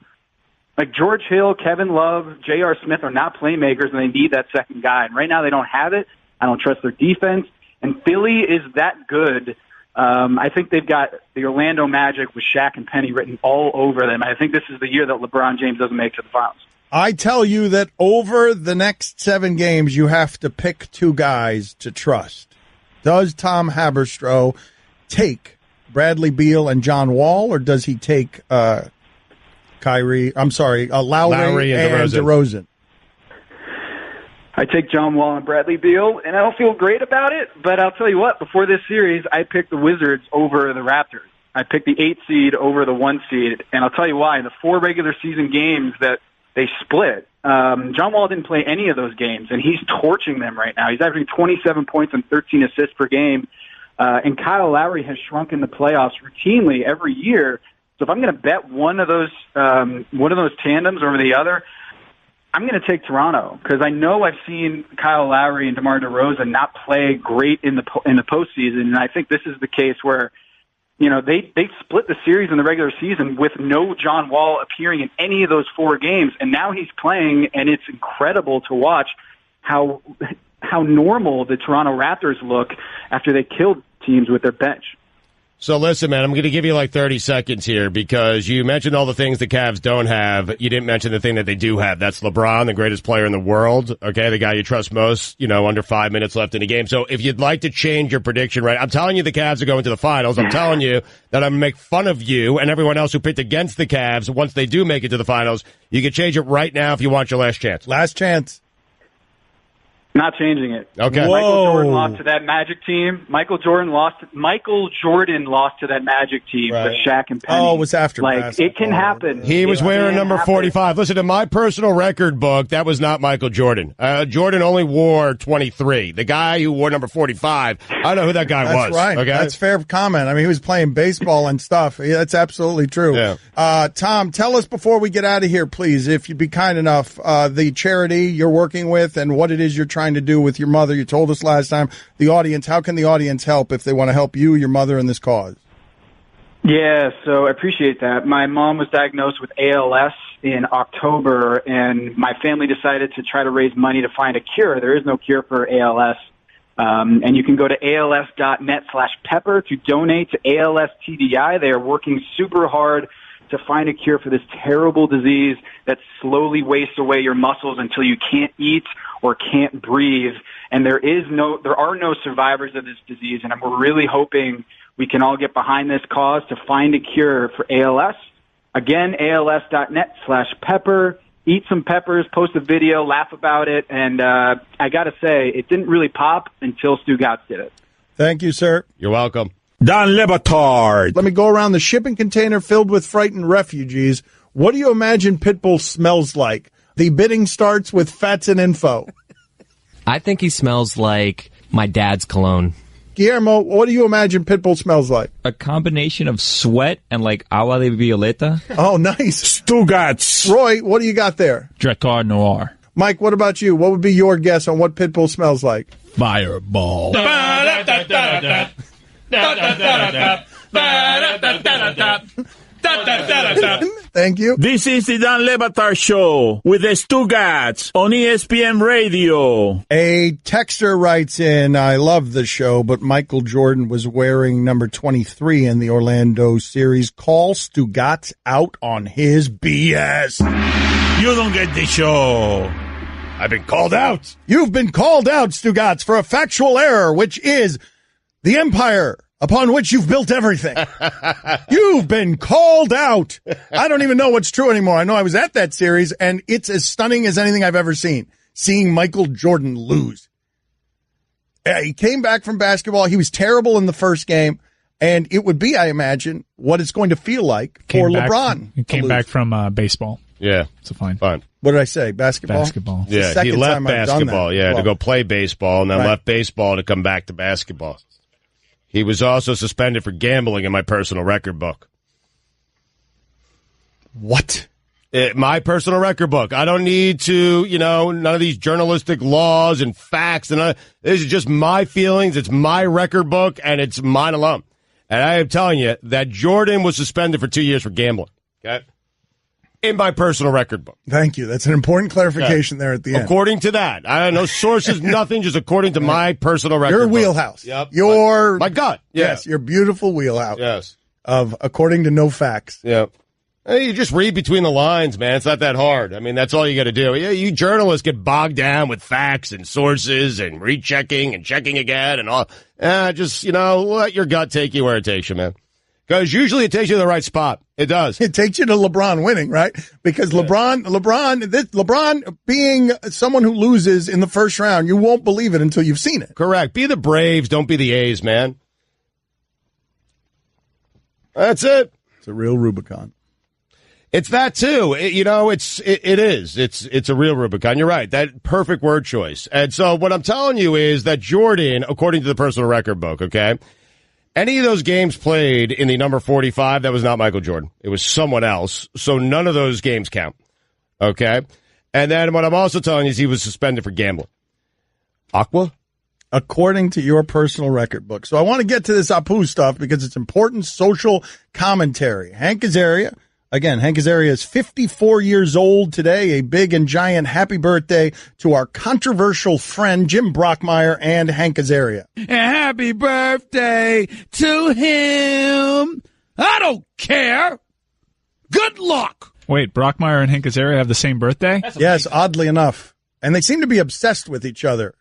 Like George Hill, Kevin Love, J.R. Smith are not playmakers, and they need that second guy. And right now they don't have it. I don't trust their defense. And Philly is that good. I think they've got the Orlando Magic with Shaq and Penny written all over them. I think this is the year that LeBron James doesn't make it to the finals. I tell you that over the next 7 games, you have to pick 2 guys to trust. Does Tom Haberstroh take Bradley Beal and John Wall, or does he take Lowry and DeRozan? I take John Wall and Bradley Beal, and I don't feel great about it, but I'll tell you what, before this series, I picked the Wizards over the Raptors. I picked the 8 seed over the 1 seed, and I'll tell you why. In the 4 regular season games that they split, John Wall didn't play any of those games, and he's torching them right now. He's averaging 27 points and 13 assists per game, and Kyle Lowry has shrunk in the playoffs routinely every year. So if I'm going to bet one of those tandems over the other, I'm going to take Toronto because I know I've seen Kyle Lowry and DeMar DeRozan not play great in the postseason, and I think this is the case where they split the series in the regular season with no John Wall appearing in any of those 4 games, and now he's playing, and it's incredible to watch how normal the Toronto Raptors look after they killed teams with their bench. So listen, man, I'm going to give you like 30 seconds here because you mentioned all the things the Cavs don't have. You didn't mention the thing that they do have. That's LeBron, the greatest player in the world. Okay, the guy you trust most, under 5 minutes left in the game. So if you'd like to change your prediction, right, I'm telling you the Cavs are going to the finals. I'm telling you that I'm going to make fun of you and everyone else who picked against the Cavs once they do make it to the finals. You can change it right now if you want your last chance. Last chance. Not changing it. Okay. Michael Jordan lost to that Magic team. Michael Jordan lost to that Magic team with Shaq and Penny. Oh, it was after basketball. It can happen. He was wearing number 45. Listen, to my personal record book, that was not Michael Jordan. Jordan only wore 23. The guy who wore number 45, I don't know who that guy was. That's right. Okay? That's fair comment. I mean, he was playing baseball and stuff. Yeah, that's absolutely true. Yeah. Tom, tell us before we get out of here, please, if you'd be kind enough, the charity you're working with and what it is you're trying to do with your mother. You told us last time. The audience, how can the audience help if they want to help you, your mother, in this cause? Yeah, so I appreciate that. My mom was diagnosed with ALS in October, and my family decided to try to raise money to find a cure. There is no cure for ALS. And you can go to als.net/pepper to donate to ALS TDI. They are working super hard to find a cure for this terrible disease that slowly wastes away your muscles until you can't eat or can't breathe. And there are no survivors of this disease. And we're really hoping we can all get behind this cause to find a cure for ALS. Again, als.net/pepper. Eat some peppers, post a video, laugh about it. And I got to say, it didn't really pop until Stugotz did it. Thank you, sir. You're welcome. Don Batard. Let me go around the shipping container filled with frightened refugees. What do you imagine Pitbull smells like? The bidding starts with facts and info. I think he smells like my dad's cologne. Guillermo, what do you imagine Pitbull smells like? A combination of sweat and like agua de violeta. Oh, nice. Stugotz. Roy, what do you got there? Drakkar Noir. Mike, what about you? What would be your guess on what Pitbull smells like? Fireball. Thank you. This is the Don Batard Show with the Stugotz on ESPN Radio. A texter writes in, I love the show, but Michael Jordan was wearing number 23 in the Orlando series. Call Stugotz out on his BS. You don't get the show. I've been called out. You've been called out, Stugotz, for a factual error, which is the empire upon which you've built everything. You've been called out. I don't even know what's true anymore. I know I was at that series, and it's as stunning as anything I've ever seen, seeing Michael Jordan lose. He came back from basketball. He was terrible in the first game, and it would be, I imagine, what it's going to feel like for LeBron. He came back from baseball. Yeah. So fine. Fine. What did I say? Basketball? Basketball. Yeah, he left basketball, to go play baseball, and then left baseball to come back to basketball. He was also suspended for gambling in my personal record book. What? My personal record book. I don't need to, none of these journalistic laws and facts. And this is just my feelings. It's my record book, and it's mine alone. And I am telling you that Jordan was suspended for 2 years for gambling. Okay? In my personal record book. Thank you. That's an important clarification there at the end. According to that. I don't know sources, nothing, just according to my personal record Your book. wheelhouse. Yep. My gut. Yes, your beautiful wheelhouse. Yes. Of according to no facts. Yep. Hey, you just read between the lines, man. It's not that hard. I mean, that's all you got to do. Yeah, you journalists get bogged down with facts and sources and rechecking and checking again and all. Just, let your gut take you where it takes you, man. Because usually it takes you to the right spot. It does. It takes you to LeBron winning, right? Because LeBron being someone who loses in the first round, you won't believe it until you've seen it. Correct. Be the Braves. Don't be the A's, man. That's it. It's a real Rubicon. It's that too. It is. It's a real Rubicon. You're right. That perfect word choice. And so what I'm telling you is that Jordan, according to the personal record book, okay, any of those games played in the number 45, that was not Michael Jordan. It was someone else. So none of those games count. Okay? And then what I'm also telling you is he was suspended for gambling. Aqua? According to your personal record book. So I want to get to this Apu stuff because it's important social commentary. Hank Azaria. Again, Hank Azaria is 54 years old today. A big and giant happy birthday to our controversial friend Jim Brockmire and Hank Azaria. Happy birthday to him. I don't care. Good luck. Wait, Brockmire and Hank Azaria have the same birthday? Yes, oddly enough. And they seem to be obsessed with each other.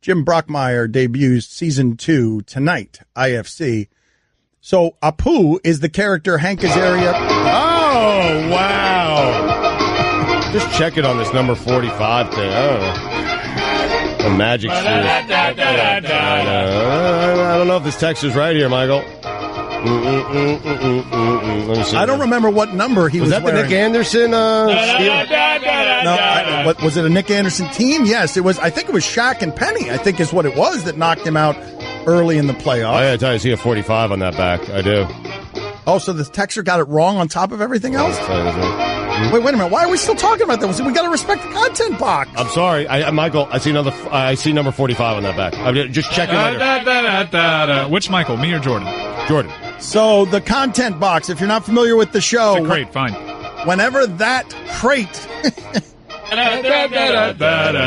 Jim Brockmire debuts season 2 tonight, IFC. So Apu is the character Hank Azaria. Oh, wow. Just check it on this number 45 thing. Oh. A magic shoe. I don't know if this text is right here, Michael. Let me see. I don't remember what number he was that wearing. the Nick Anderson? No, what was it? A Nick Anderson team? Yes, it was. I think it was Shaq and Penny. I think is what it was that knocked him out early in the playoffs. I gotta tell you, I see a 45 on that back. I do. Oh, so the texter got it wrong on top of everything else? Wait a minute. Why are we still talking about that? We got to respect the content box. I'm sorry, Michael. I see number 45 on that back. I'm just checking. Which Michael? Me or Jordan? Jordan. So the content box. If you're not familiar with the show, it's a crate. Fine. Whenever that crate,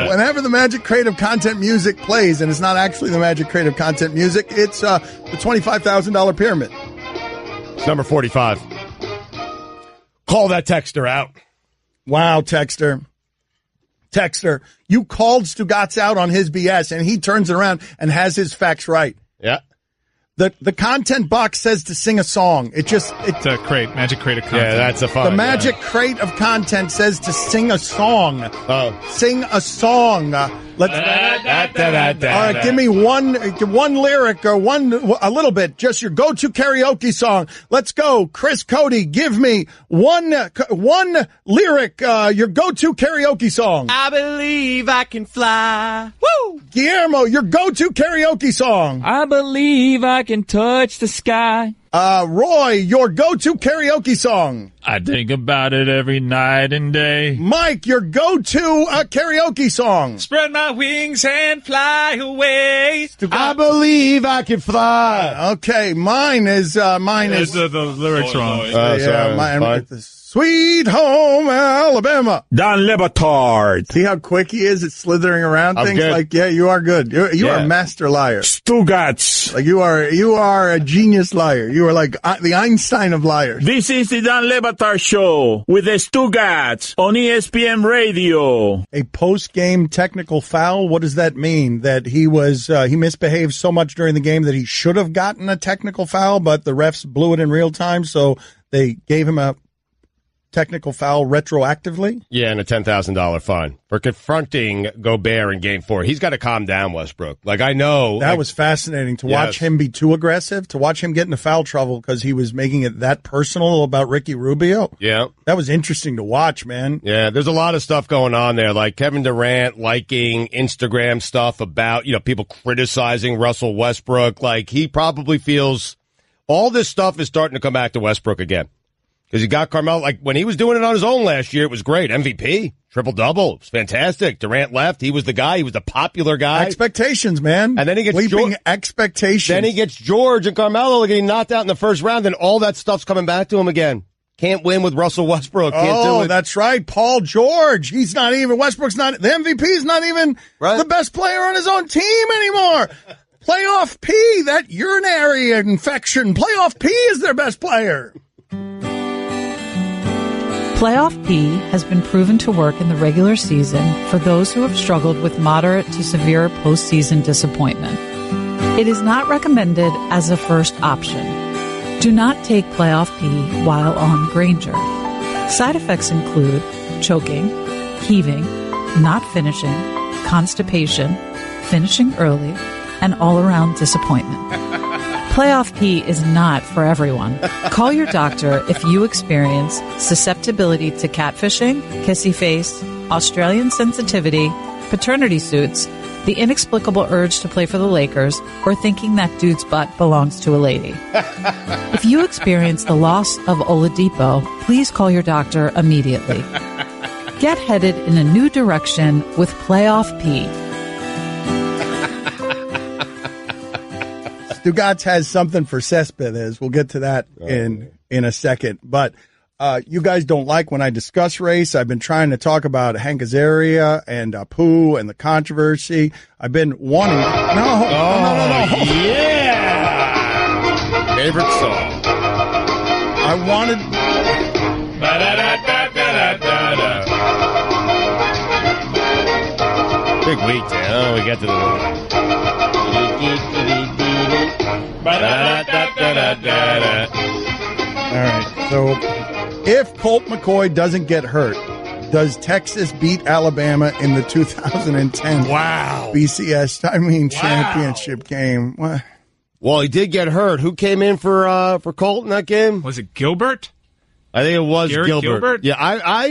whenever the Magic Crate of Content music plays, and it's not actually the Magic Crate of Content music, it's the $25,000 pyramid. It's number 45. Call that texter out. Wow, texter. Texter, you called Stugotz out on his BS, and he turns it around and has his facts right. Yeah. The content box says to sing a song. It's a crate, Magic Crate of Content. Yeah, that's a fun. The Magic Crate of Content says to sing a song. Oh. Sing a song. Let's. All right, give me one lyric or a little bit. Just your go-to karaoke song. Let's go, Chris Cody. Give me one lyric. Your go-to karaoke song. I believe I can fly. Woo! Guillermo, your go-to karaoke song. I believe I can touch the sky. Roy, your go-to karaoke song. I think about it every night and day. Mike, your go-to karaoke song. Spread my wings and fly away. I believe I can fly. Okay, mine is the lyrics wrong. Mine. Sweet Home Alabama. Don Le Batard. See how quick he is at slithering around things? Good. Like, yeah, you are good. You are a master liar. Stugotz. Like you are a genius liar. You are like the Einstein of liars. This is the Don Le Batard Show with the Stugotz on ESPN Radio. A post-game technical foul. What does that mean? That he misbehaved so much during the game that he should have gotten a technical foul, but the refs blew it in real time, so they gave him a technical foul retroactively? Yeah, and a $10,000 fine for confronting Gobert in Game 4. He's got to calm down, Westbrook. Like, I know. That was fascinating to watch him be too aggressive, to watch him get into foul trouble because he was making it that personal about Ricky Rubio. Yeah. That was interesting to watch, man. Yeah, there's a lot of stuff going on there, like Kevin Durant liking Instagram stuff about, people criticizing Russell Westbrook. Like, he probably feels all this stuff is starting to come back to Westbrook again. Because he got Carmelo, like when he was doing it on his own last year, it was great. MVP, triple-double. It was fantastic. Durant left. He was the guy. He was the popular guy. Expectations, man. And then he gets expectations. Then he gets George and Carmelo getting knocked out in the first round. Then all that stuff's coming back to him again. Can't win with Russell Westbrook. Can't do it. That's right. Paul George. He's not even, Westbrook's not, the MVP is not even the best player on his own team anymore. Playoff P, that urinary infection. Playoff P is their best player. Playoff P has been proven to work in the regular season for those who have struggled with moderate to severe postseason disappointment. It is not recommended as a first option. Do not take Playoff P while on Granger. Side effects include choking, heaving, not finishing, constipation, finishing early, and all-around disappointment. Playoff P is not for everyone. Call your doctor if you experience susceptibility to catfishing, kissy face, Australian sensitivity, paternity suits, the inexplicable urge to play for the Lakers, or thinking that dude's butt belongs to a lady. If you experience the loss of Oladipo, please call your doctor immediately. Get headed in a new direction with Playoff P. Stugotz has something for Cespedes. We'll get to that in a second. But you guys don't like when I discuss race. I've been trying to talk about Hank Azaria and Apu and the controversy. I've been wanting... No. Yeah! Favorite song. I wanted... Big week, Dan. We get to the... All right, so if Colt McCoy doesn't get hurt, Does Texas beat Alabama in the 2010 BCS championship game? What? Well, he did get hurt. Who came in for Colt in that game? Was it Gilbert? I think it was Gilbert. Yeah,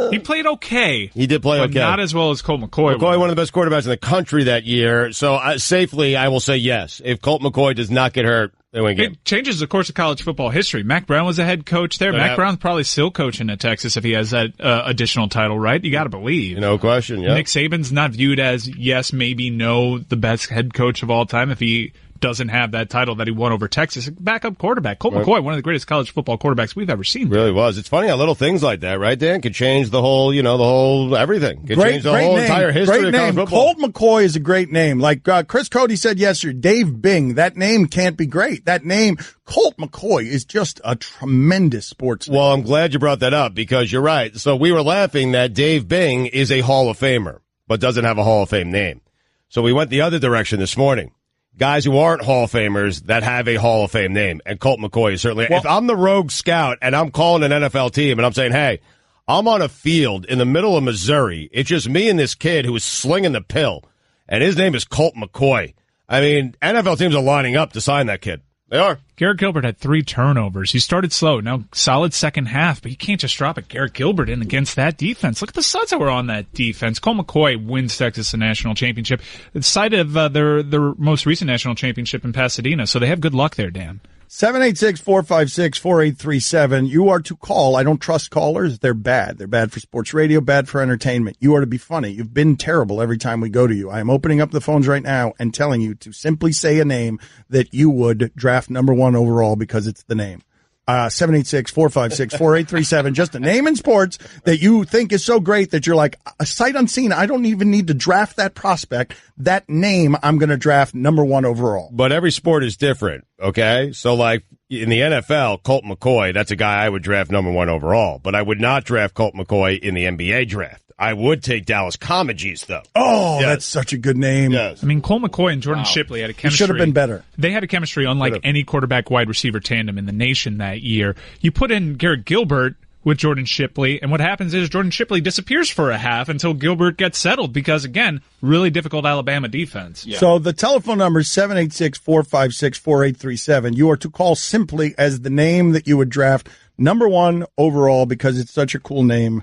he played okay. He did play okay. Not as well as Colt McCoy. McCoy, one of the best quarterbacks in the country that year. So safely, I will say yes. If Colt McCoy does not get hurt, they win game. It changes the course of college football history. Mac Brown was a head coach there. Mac Brown's probably still coaching at Texas if he has that additional title, right? You got to believe. No question, yeah. Nick Saban's not viewed as, yes, maybe no, the best head coach of all time if he doesn't have that title that he won over Texas. Backup quarterback. Colt McCoy, one of the greatest college football quarterbacks we've ever seen. Really was. It's funny how little things like that, right, Dan, could change the whole, the whole everything. Could change the whole entire history of college football. Colt McCoy is a great name. Like Chris Cody said yesterday, Dave Bing, that name can't be great. That name, Colt McCoy, is just a tremendous sportsman. Well, I'm glad you brought that up because you're right. So we were laughing that Dave Bing is a Hall of Famer, but doesn't have a Hall of Fame name. So we went the other direction this morning. Guys who aren't Hall of Famers that have a Hall of Fame name, and Colt McCoy is certainly. Well, if I'm the rogue scout and I'm calling an NFL team and I'm saying, hey, I'm on a field in the middle of Missouri, it's just me and this kid who is slinging the pill, and his name is Colt McCoy. I mean, NFL teams are lining up to sign that kid. They are. Garrett Gilbert had 3 turnovers. He started slow. Now, solid second half, but you can't just drop a Garrett Gilbert in against that defense. Look at the studs that were on that defense. Colt McCoy wins Texas a national championship. It's side of their most recent national championship in Pasadena, so they have good luck there, Dan. 786-456-4837. You are to call. I don't trust callers. They're bad. They're bad for sports radio, bad for entertainment. You are to be funny. You've been terrible every time we go to you. I am opening up the phones right now and telling you to simply say a name that you would draft number 1 overall because it's the name. 786-456-4837. Just a name in sports that you think is so great that you're like, a sight unseen. I don't even need to draft that prospect. That name, I'm going to draft number 1 overall. But every sport is different, okay? So, like, in the NFL, Colt McCoy, that's a guy I would draft number 1 overall. But I would not draft Colt McCoy in the NBA draft. I would take Dallas Comegys, though. Oh, yes. That's such a good name. Yes. I mean, Colt McCoy and Jordan Shipley had a chemistry. He should have been better. They had a chemistry unlike any quarterback wide receiver tandem in the nation that year. You put in Garrett Gilbert with Jordan Shipley, and what happens is Jordan Shipley disappears for a half until Gilbert gets settled because, again, really difficult Alabama defense. Yeah. So the telephone number is 786-456-4837. You are to call simply as the name that you would draft number 1 overall because it's such a cool name.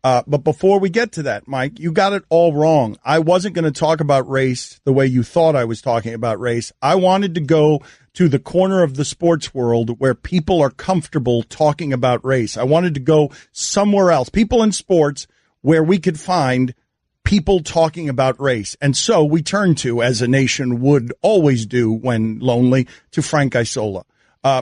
But before we get to that, Mike, you got it all wrong. I wasn't going to talk about race the way you thought I was talking about race. I wanted to go to the corner of the sports world where people are comfortable talking about race. I wanted to go somewhere else, people in sports where we could find people talking about race. And so we turn to, as a nation would always do when lonely, to Frank Isola.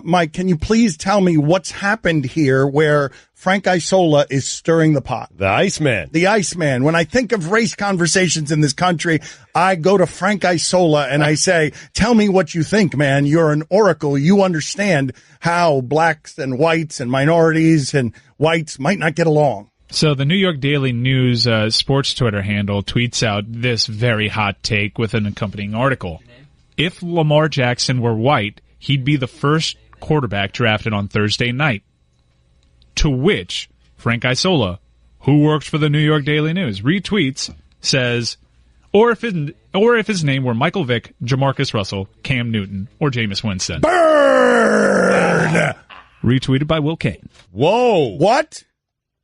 Mike, can you please tell me what's happened here where Frank Isola is stirring the pot? The Iceman. The Iceman. When I think of race conversations in this country, I go to Frank Isola and I say, tell me what you think, man. You're an oracle. You understand how blacks and whites and minorities and whites might not get along. So the New York Daily News sports Twitter handle tweets out this very hot take with an accompanying article. If Lamar Jackson were white, he'd be the first quarterback drafted on Thursday night. To which Frank Isola, who works for the New York Daily News, retweets, says, or if his name were Michael Vick, Jamarcus Russell, Cam Newton, or Jameis Winston. Burn! Retweeted by Will Kane. Whoa! What?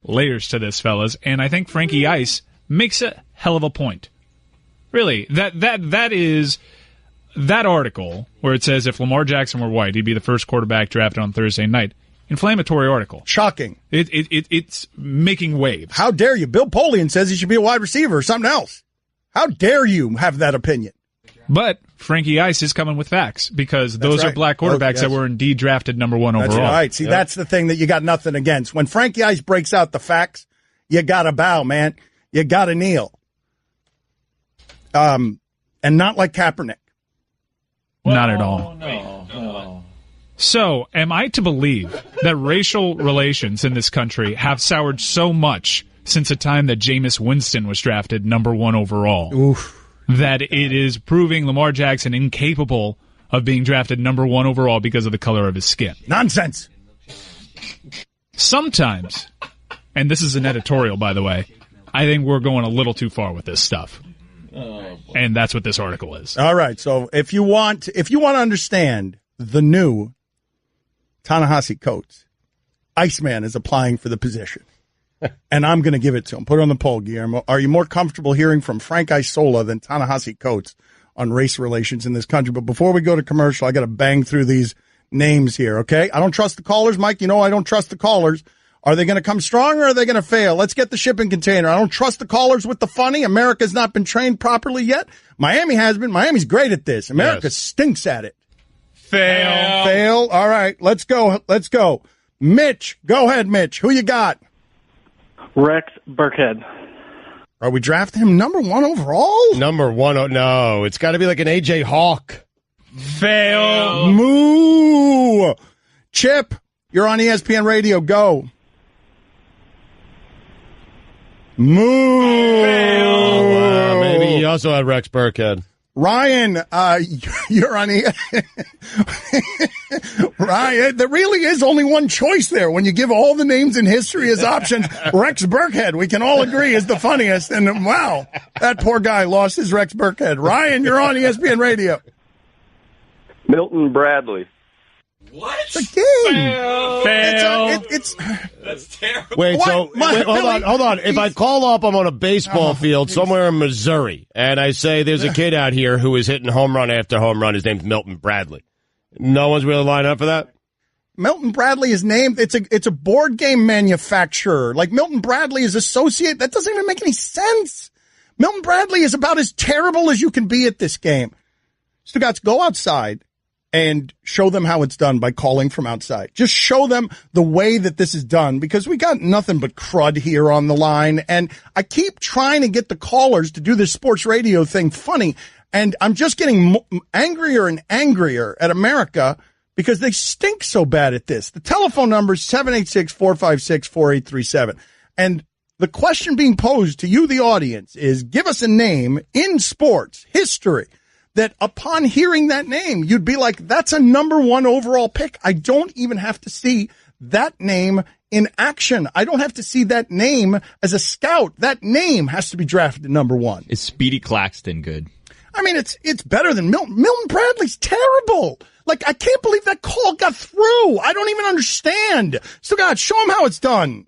Layers to this, fellas, and I think Frankie Ice makes a hell of a point. Really, that is... That article, where it says if Lamar Jackson were white, he'd be the first quarterback drafted on Thursday night. Inflammatory article. Shocking. It's making waves. How dare you? Bill Polian says he should be a wide receiver or something else. How dare you have that opinion? But Frankie Ice is coming with facts because those are black quarterbacks that were indeed drafted number 1 overall. That's right. See, that's the thing that you got nothing against. When Frankie Ice breaks out the facts, you got to bow, man. You got to kneel. And not like Kaepernick. Well, not at all. No. So, am I to believe that racial relations in this country have soured so much since the time that Jameis Winston was drafted number 1 overall? Oof. That it is proving Lamar Jackson incapable of being drafted number 1 overall because of the color of his skin? Nonsense. Sometimes and this is an editorial, by the way, I think we're going a little too far with this stuff. And that's what this article is. All right. So if you want to understand the new Ta-Nehisi Coates, Iceman is applying for the position. And I'm going to give it to him. Put it on the poll, Guillermo. Are you more comfortable hearing from Frank Isola than Ta-Nehisi Coates on race relations in this country? But before we go to commercial, I got to bang through these names here, okay? I don't trust the callers, Mike. You know I don't trust the callers. Are they going to come strong or are they going to fail? Let's get the shipping container. I don't trust the callers with the funny. America's not been trained properly yet. Miami has been. Miami's great at this. America stinks at it. Fail. All right, let's go. Mitch, go ahead, Mitch. Who you got? Rex Burkhead. Are we drafting him number 1 overall? Number 1? Oh, no, it's got to be like an A.J. Hawk. Fail. Moo. Chip, you're on ESPN Radio. Go. Moo. Maybe he also had Rex Burkhead. Ryan, you're on Ryan, there really is only one choice there. When you give all the names in history as options, Rex Burkhead, we can all agree, is the funniest. And wow, that poor guy lost his Rex Burkhead. Ryan, you're on ESPN Radio. Milton Bradley. What? It's a game. Fail. It's That's terrible. Wait, hold on. If I call up, I'm on a baseball field somewhere in Missouri, and I say there's a kid out here who is hitting home run after home run. His name's Milton Bradley. No one's really lined up for that? Milton Bradley is named. It's a board game manufacturer. Like Milton Bradley is associated. That doesn't even make any sense. Milton Bradley is about as terrible as you can be at this game. Stugotz, go outside and show them how it's done by calling from outside. Just show them the way that this is done, because we got nothing but crud here on the line. And I keep trying to get the callers to do this sports radio thing funny. And I'm just getting angrier and angrier at America because they stink so bad at this. The telephone number is 786-456-4837. And the question being posed to you, the audience, is give us a name in sports history that upon hearing that name, you'd be like, that's a number 1 overall pick. I don't even have to see that name in action. I don't have to see that name as a scout. That name has to be drafted at number 1. Is Speedy Claxton good? I mean, it's better than Milton. Milton Bradley's terrible. Like, I can't believe that call got through. I don't even understand. So, God, show him how it's done.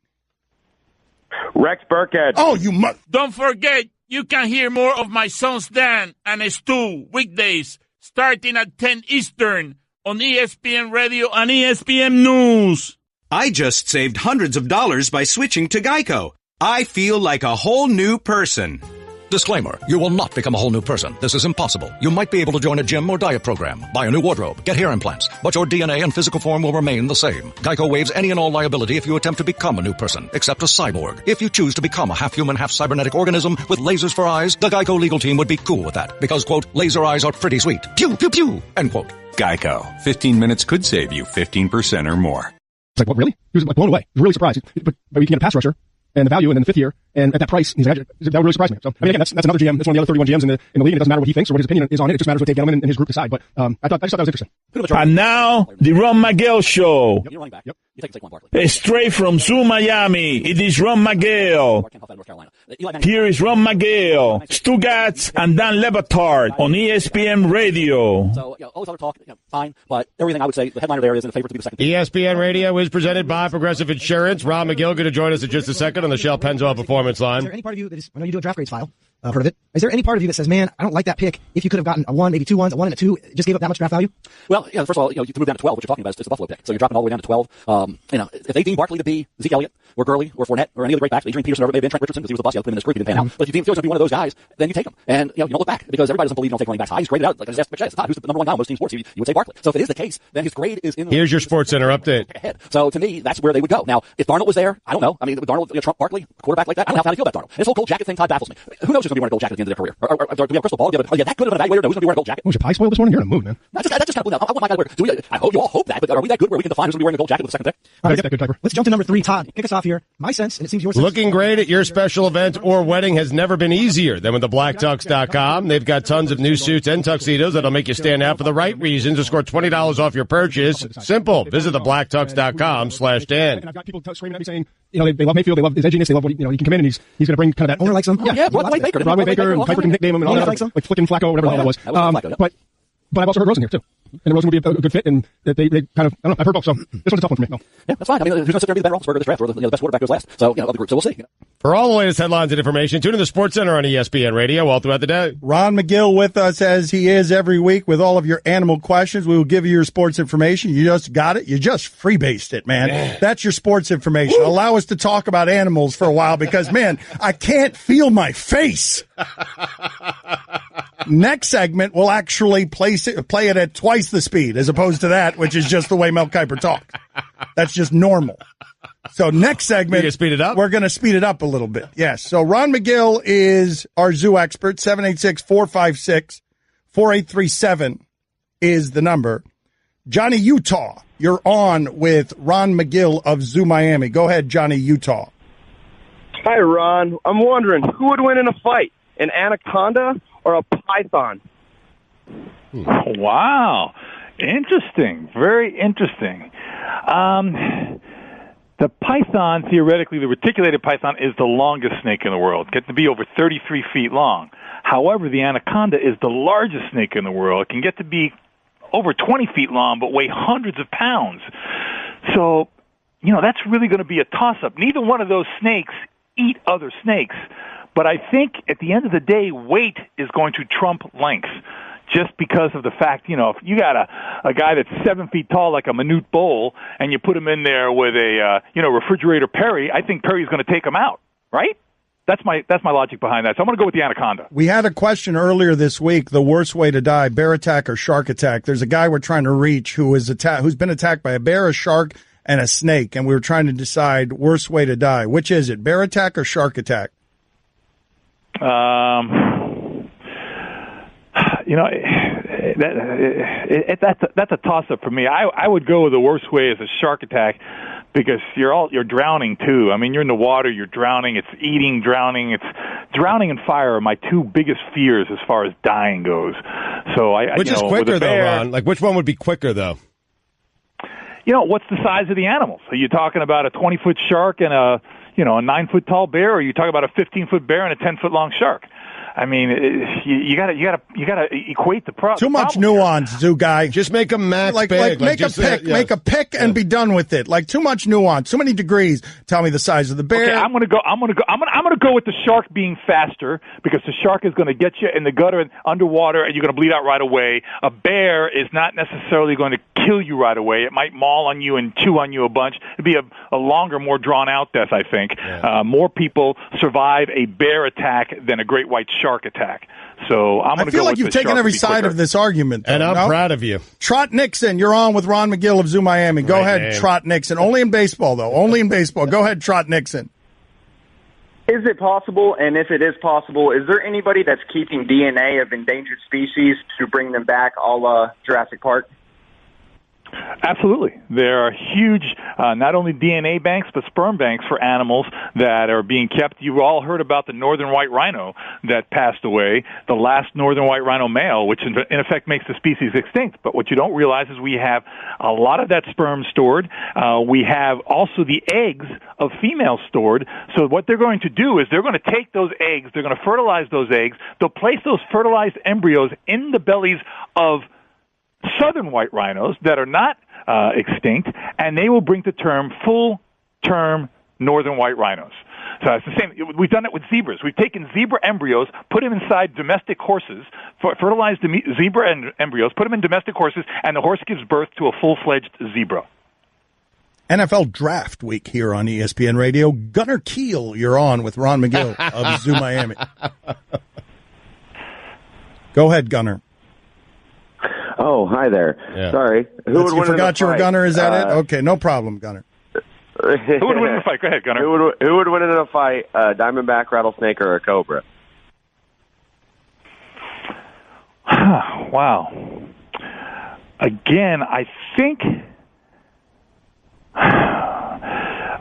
Rex Burkhead. Oh, you must. Don't forget, you can hear more of my sons Dan and Stu weekdays starting at 10 Eastern on ESPN Radio and ESPN News. I just saved hundreds of dollars by switching to Geico. I feel like a whole new person. Disclaimer, you will not become a whole new person. This is impossible. You might be able to join a gym or diet program, buy a new wardrobe, get hair implants, but your DNA and physical form will remain the same. Geico waives any and all liability if you attempt to become a new person, except a cyborg. If you choose to become a half-human, half-cybernetic organism with lasers for eyes, the Geico legal team would be cool with that, because, quote, laser eyes are pretty sweet. Pew, pew, pew, end quote. Geico. 15 minutes could save you 15% or more. It's like, what, really? He was like blown away. He was really surprised. But we can get a pass rusher and the value, and then the 5th year, and at that price, he's like, that would really surprise me. So, I mean, again, that's another GM. That's one of the other 31 GMs in the league. It doesn't matter what he thinks or what his opinion is on it. It just matters what Dave Gettleman and his group decide. But I just thought that was interesting. And now, the Ron Miguel Show. Yep, you're running back. Yep. You take Saquon Barkley. Straight from Zoo, Miami, it is Ron Miguel. Here is Ron Miguel, Stugotz, and Dan Le Batard on ESPN Radio. So, all this other talk, fine, but everything I would say, the headliner there is in favor to be the second. ESPN Radio is presented by Progressive Insurance. Ron McGill going to join us in just a second on the Shell Pennzoil Performance Line. Is there any part of you that is, I know you do a draft grades file, heard of it? Is there any part of you that says, man, I don't like that pick. If you could have gotten a 1, maybe 2 1s, a 1 and a 2, just gave up that much draft value? Well, first of all, to move down to 12, what you're talking about is the Buffalo pick. So you're dropping all the way down to 12. If they deem Barkley to be Zeke Elliott, or Gurley, or Fournette, or any of the great backs, Adrian Peterson, or maybe Trent Richardson, because he was a bust, you have to put him in this group, you didn't pay him out. But if you deem Steelers to be one of those guys, then you take him. And, you don't look back, because everybody doesn't believe you don't take running backs high. He's graded out, like I just asked Mitch, who's the number 1 guy on most team sports? You would say Barkley. So if it is the case, then his grade is in the... Here's your Sports Center update. So to me, that's where they would go. Now, if Darnold was there, I don't know. I mean, Darnold, Trump Barkley, quarterback like that, I don't know how to feel about Darnold. This whole gold jacket thing, Todd, baffles me. Who knows who's going to be wearing a gold jacket at the end of their career? Or do we have a crystal ball? Are you that good of an evaluator? Who's going to be wearing a gold jacket? Was your pie spoiled this morning? You're in a mood, man. That just kind of blew out. I want my guy to wear. I hope you all hope that, but are we that good where we can define who's going to be wearing a gold jacket with the second pick? All right, get that good typer. Let's jump to number 3. Todd, kick us off here. My sense, and it seems yours. Looking great at your special event or wedding has never been easier than with thebblacktux.com. They've got tons of new suits and tuxedos that'll make you stand out for the right reasons to score $20 off your purchase. Simple. Visit thebblacktux.com/Dan. And I've got people screaming at me saying, they love Mayfield, they love his edginess, they love what he can come in and he's going to bring kind of that. Owner likes him. Yeah, Broadway Baker. Broadway Baker, and Piper can nickname him and all that, like flicking Flacco, whatever the hell that was. But I've also heard Rosen here too. And Rosen would be a good fit, and they kind of, I don't know, I've heard both, so this one's a tough one for me. No. Yeah, that's fine. I mean, who's going to sit there and be the Ben Roethlisberger of this draft, or the best quarterback goes last? So, of the group, so we'll see. For all the latest headlines and information, tune in to Sports Center on ESPN Radio all throughout the day. Ron McGill with us as he is every week with all of your animal questions. We will give you your sports information. You just got it. You just freebased it, man. That's your sports information. Woo! Allow us to talk about animals for a while because, man, I can't feel my face. Next segment, we'll actually play it at twice the speed as opposed to that, which is just the way Mel Kiper talks. That's just normal. So next segment, we're going to speed it up a little bit. Yes. So Ron McGill is our zoo expert. 786-456-4837 is the number. Johnny Utah, you're on with Ron McGill of Zoo Miami. Go ahead, Johnny Utah. Hi, Ron. I'm wondering, who would win in a fight, an anaconda or a python? Wow. Interesting. Very interesting. The python, theoretically, the reticulated python, is the longest snake in the world. It gets to be over 33 feet long. However, the anaconda is the largest snake in the world. It can get to be over 20 feet long, but weigh hundreds of pounds. So, that's really going to be a toss-up. Neither one of those snakes eat other snakes. But I think at the end of the day, weight is going to trump length. Just because of the fact, if you got a guy that's 7 feet tall like a Manute Bol and you put him in there with a, refrigerator Perry, I think Perry's going to take him out, right? That's my logic behind that. So I'm going to go with the anaconda. We had a question earlier this week, the worst way to die, bear attack or shark attack. There's a guy we're trying to reach who's been attacked by a bear, a shark, and a snake, and we were trying to decide worst way to die. Which is it, bear attack or shark attack? That's a toss-up for me. I would go with the worst way as a shark attack because you're drowning too. I mean, you're in the water, you're drowning. It's eating, drowning. It's drowning and fire are my two biggest fears as far as dying goes. So which is quicker though, Ron? Like which one would be quicker though? What's the size of the animals? Are you talking about a 20-foot shark and a 9-foot tall bear, or are you talking about a 15-foot bear and a 10-foot long shark? I mean, you gotta equate the problem. Too much nuance, zoo guy. Just make a max big. Make a pick, and be done with it. Like too much nuance, too many degrees. Tell me the size of the bear. Okay, I'm gonna go with the shark being faster because the shark is gonna get you in the gutter and underwater, and you're gonna bleed out right away. A bear is not necessarily going to kill you right away. It might maul on you and chew on you a bunch. It'd be a longer, more drawn out death, I think. Yeah. More people survive a bear attack than a great white shark attack. So I'm going to go with the shark. I feel like you've taken every side of this argument. And I'm proud of you. Trot Nixon, you're on with Ron McGill of Zoo Miami. Go ahead, Trot Nixon. Only in baseball, though. Only in baseball. Go ahead, Trot Nixon. Is it possible, and if it is possible, is there anybody that's keeping DNA of endangered species to bring them back a la Jurassic Park? Absolutely. There are huge, not only DNA banks, but sperm banks for animals that are being kept. You've all heard about the northern white rhino that passed away, the last northern white rhino male, which in effect makes the species extinct. But what you don't realize is we have a lot of that sperm stored. We have also the eggs of females stored. So what they're going to do is they're going to take those eggs, they're going to fertilize those eggs, they'll place those fertilized embryos in the bellies of southern white rhinos that are not extinct, and they will bring to term full-term northern white rhinos. So it's the same. We've done it with zebras. We've taken zebra embryos, put them inside domestic horses, fertilized zebra embryos, put them in domestic horses, and the horse gives birth to a full-fledged zebra. NFL Draft Week here on ESPN Radio. Gunnar Kiel, you're on with Ron McGill of Zoo Miami. Go ahead, Gunnar. Oh, hi there. Yeah. Sorry. You forgot you were Gunnar, is that it? Okay, no problem, Gunnar. Who would win in a fight? Go ahead, Gunnar. Who would win in a fight, a diamondback, rattlesnake, or a cobra? Wow. Again, I think...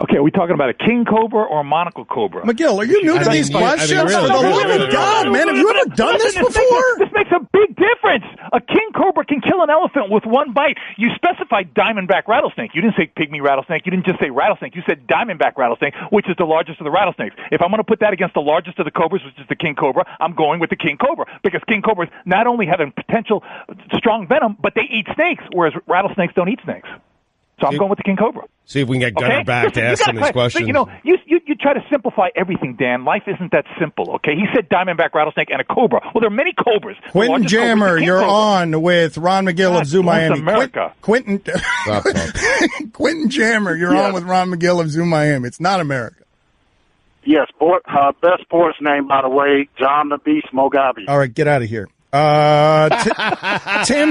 Okay, are we talking about a king cobra or a monocle cobra? McGill, are you new to these questions? For the love of God, man, have you ever done this before? This makes a big difference. A king cobra can kill an elephant with one bite. You specified diamondback rattlesnake. You didn't say pygmy rattlesnake. You didn't just say rattlesnake. You said diamondback rattlesnake, which is the largest of the rattlesnakes. If I'm going to put that against the largest of the cobras, which is the king cobra, I'm going with the king cobra, because king cobras not only have a potential strong venom, but they eat snakes, whereas rattlesnakes don't eat snakes. So I'm going with the king cobra. See if we can get Gunnar back to ask some of these questions. You know, you try to simplify everything, Dan. Life isn't that simple, okay? He said diamondback rattlesnake and a cobra. Well, there are many cobras. Quentin Jammer, you're on with Ron McGill of Zoo Miami. America. Quentin Jammer, you're on with Ron McGill of Zoo Miami. It's not America. Yes, best sports name, by the way, John the Beast Mugabe. All right, get out of here. Tim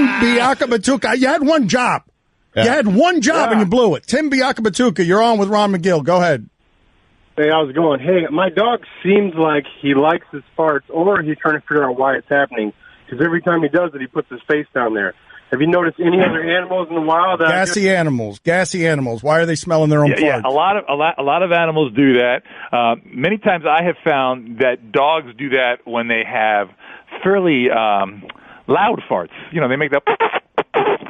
Biakabatuka, you had one job. Yeah. You had one job and you blew it. Tim Biakabatuka, you're on with Ron McGill. Go ahead. Hey, how's it going? Hey, my dog seems like he likes his farts, or he's trying to figure out why it's happening. Because every time he does it, he puts his face down there. Have you noticed any other animals in the wild? Gassy animals. Why are they smelling their own farts? Yeah, a lot of animals do that. Many times I have found that dogs do that when they have fairly loud farts. You know, they make that...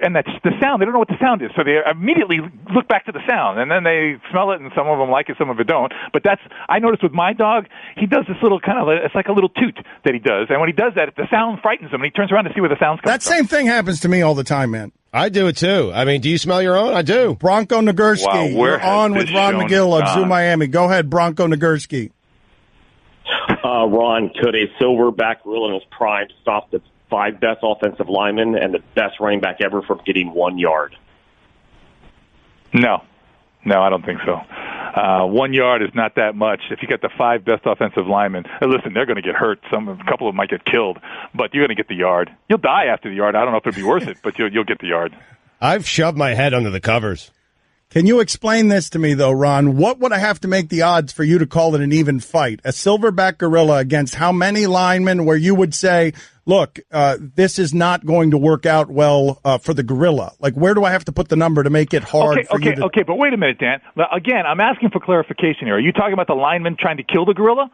And that's the sound. They don't know what the sound is, so they immediately look back to the sound, and then they smell it, and some of them like it, some of it don't. But I noticed with my dog, he does this little kind of, it's like a little toot that he does, and when he does that, the sound frightens him, and he turns around to see where the sound's coming from. That same thing happens to me all the time, man. I do it too. I mean, do you smell your own? I do. Bronco Nagurski, wow, you're on with Ron McGill of Zoo Miami. Go ahead, Bronco Nagurski. Ron, could a silverback gorilla in his prime stop the 5 best offensive linemen and the best running back ever from getting 1 yard? No, I don't think so. 1 yard is not that much. If you got the 5 best offensive linemen, listen, they're going to get hurt. A couple of them might get killed, but you're going to get the yard. You'll die after the yard. I don't know if it'll be worth it, but you'll get the yard. I've shoved my head under the covers. Can you explain this to me, though, Ron? What would I have to make the odds for you to call it an even fight? A silverback gorilla against how many linemen where you would say, look, this is not going to work out well for the gorilla? Like, where do I have to put the number to make it hard for you to... Okay, but wait a minute, Dan. Again, I'm asking for clarification here. Are you talking about the lineman trying to kill the gorilla?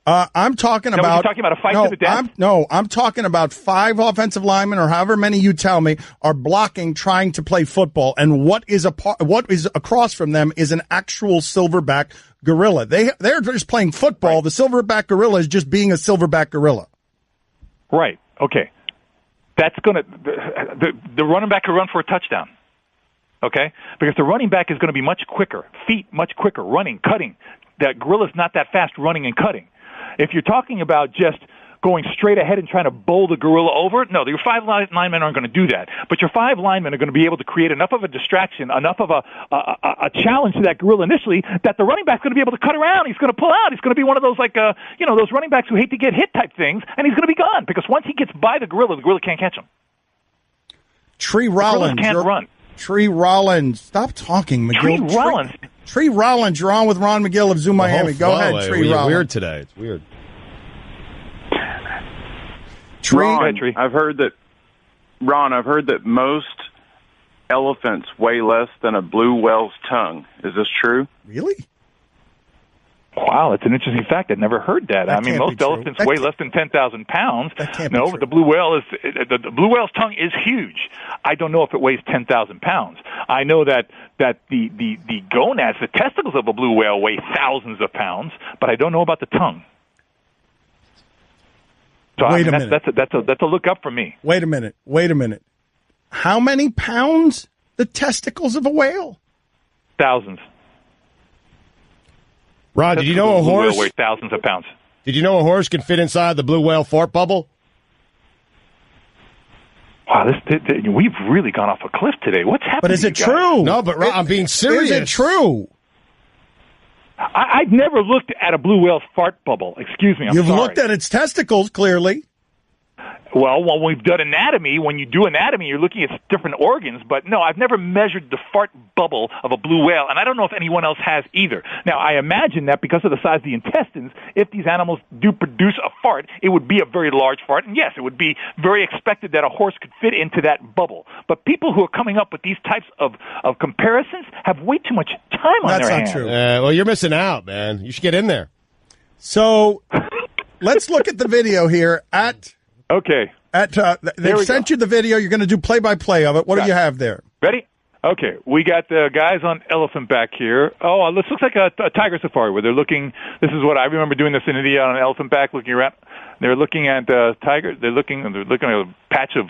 I'm talking about... You're talking about a fight to the death? I'm talking about 5 offensive linemen, or however many you tell me, are blocking, trying to play football, and what is across from them is an actual silverback gorilla. They're just playing football. Right. The silverback gorilla is just being a silverback gorilla. Right. Okay. That's going to the running back can run for a touchdown. Okay? Because the running back is going to be much quicker, feet much quicker, running, cutting. That gorilla's not that fast running and cutting. If you're talking about just going straight ahead and trying to bowl the gorilla over, no, your 5 linemen aren't going to do that. But your 5 linemen are going to be able to create enough of a distraction, enough of a challenge to that gorilla initially, that the running back's going to be able to cut around. He's going to pull out. He's going to be one of those, like, those running backs who hate to get hit type things, and he's going to be gone. Because once he gets by the gorilla can't catch him. Tree Rollins can't run. Tree Rollins. Stop talking, McGill. Tree Rollins, you're on with Ron McGill of Zoo Miami. Go ahead, Tree Rollins. Weird today. It's weird. Ron, I've heard that most elephants weigh less than a blue whale's tongue. Is this true? Really? Wow, that's an interesting fact. I'd never heard that. I mean, most elephants weigh less than 10,000 pounds. No, but the blue whale's tongue is huge. I don't know if it weighs 10,000 pounds. I know that the gonads, the testicles of a blue whale, weigh thousands of pounds, but I don't know about the tongue. So Wait a minute. That's a look up for me. Wait a minute. How many pounds? The testicles of a whale? Thousands. Ron, did you know a horse weighs thousands of pounds? Did you know a horse can fit inside the blue whale fart bubble? Wow, we've really gone off a cliff today. What's happening? But is it true? No, but Ron, I'm being serious. Is it true? I've never looked at a blue whale's fart bubble. Excuse me. I'm You've sorry. looked at its testicles, clearly. Well, when we've done anatomy, when you do anatomy, you're looking at different organs. But no, I've never measured the fart bubble of a blue whale, and I don't know if anyone else has either. Now, I imagine that because of the size of the intestines, if these animals do produce a fart, it would be a very large fart. And yes, it would be very expected that a horse could fit into that bubble. But people who are coming up with these types of comparisons have way too much time on their hands. That's not true. Well, you're missing out, man. You should get in there. So let's look at the video here Okay. They've sent you the video. You're going to do play-by-play of it. What do you have there? Ready? Okay. We got the guys on elephant back here. Oh, this looks like a tiger safari where they're looking. This is what I remember doing this in India on an elephant back, looking around. They're looking at tiger. They're looking at a patch of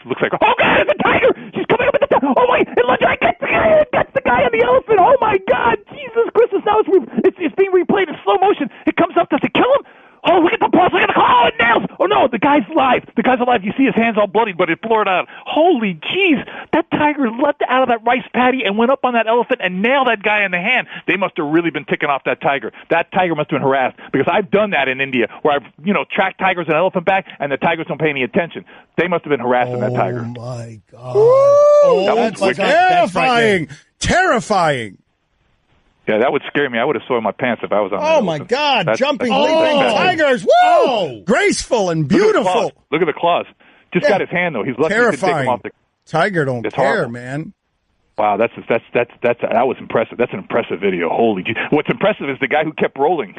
looks like. Oh God, it's a tiger! She's coming up at the. Oh wait! It looks like that's the guy on the elephant. Oh my God! Jesus Christus! Now it's being replayed in slow motion. It comes up. Does it kill him? Oh, look at the paws, look at the claw, oh, it nails! Oh, no, the guy's alive. The guy's alive. You see his hands all bloody, but it blurred out. Holy jeez, that tiger leapt out of that rice paddy and went up on that elephant and nailed that guy in the hand. They must have really been ticking off that tiger. That tiger must have been harassed, because I've done that in India, where I've, tracked tigers and elephant back, and the tigers don't pay any attention. They must have been harassing that tiger. Oh, my God. That's terrifying. Terrifying. Yeah, that would scare me. I would have soiled my pants if I was on Oh, my God. Jumping, leaping tigers. Whoa! Graceful and beautiful. Look at the claws. Just got his hand, though. He's lucky to take him off the... Tiger don't care, man. Wow, that was impressive. That's an impressive video. Holy geez. What's impressive is the guy who kept rolling.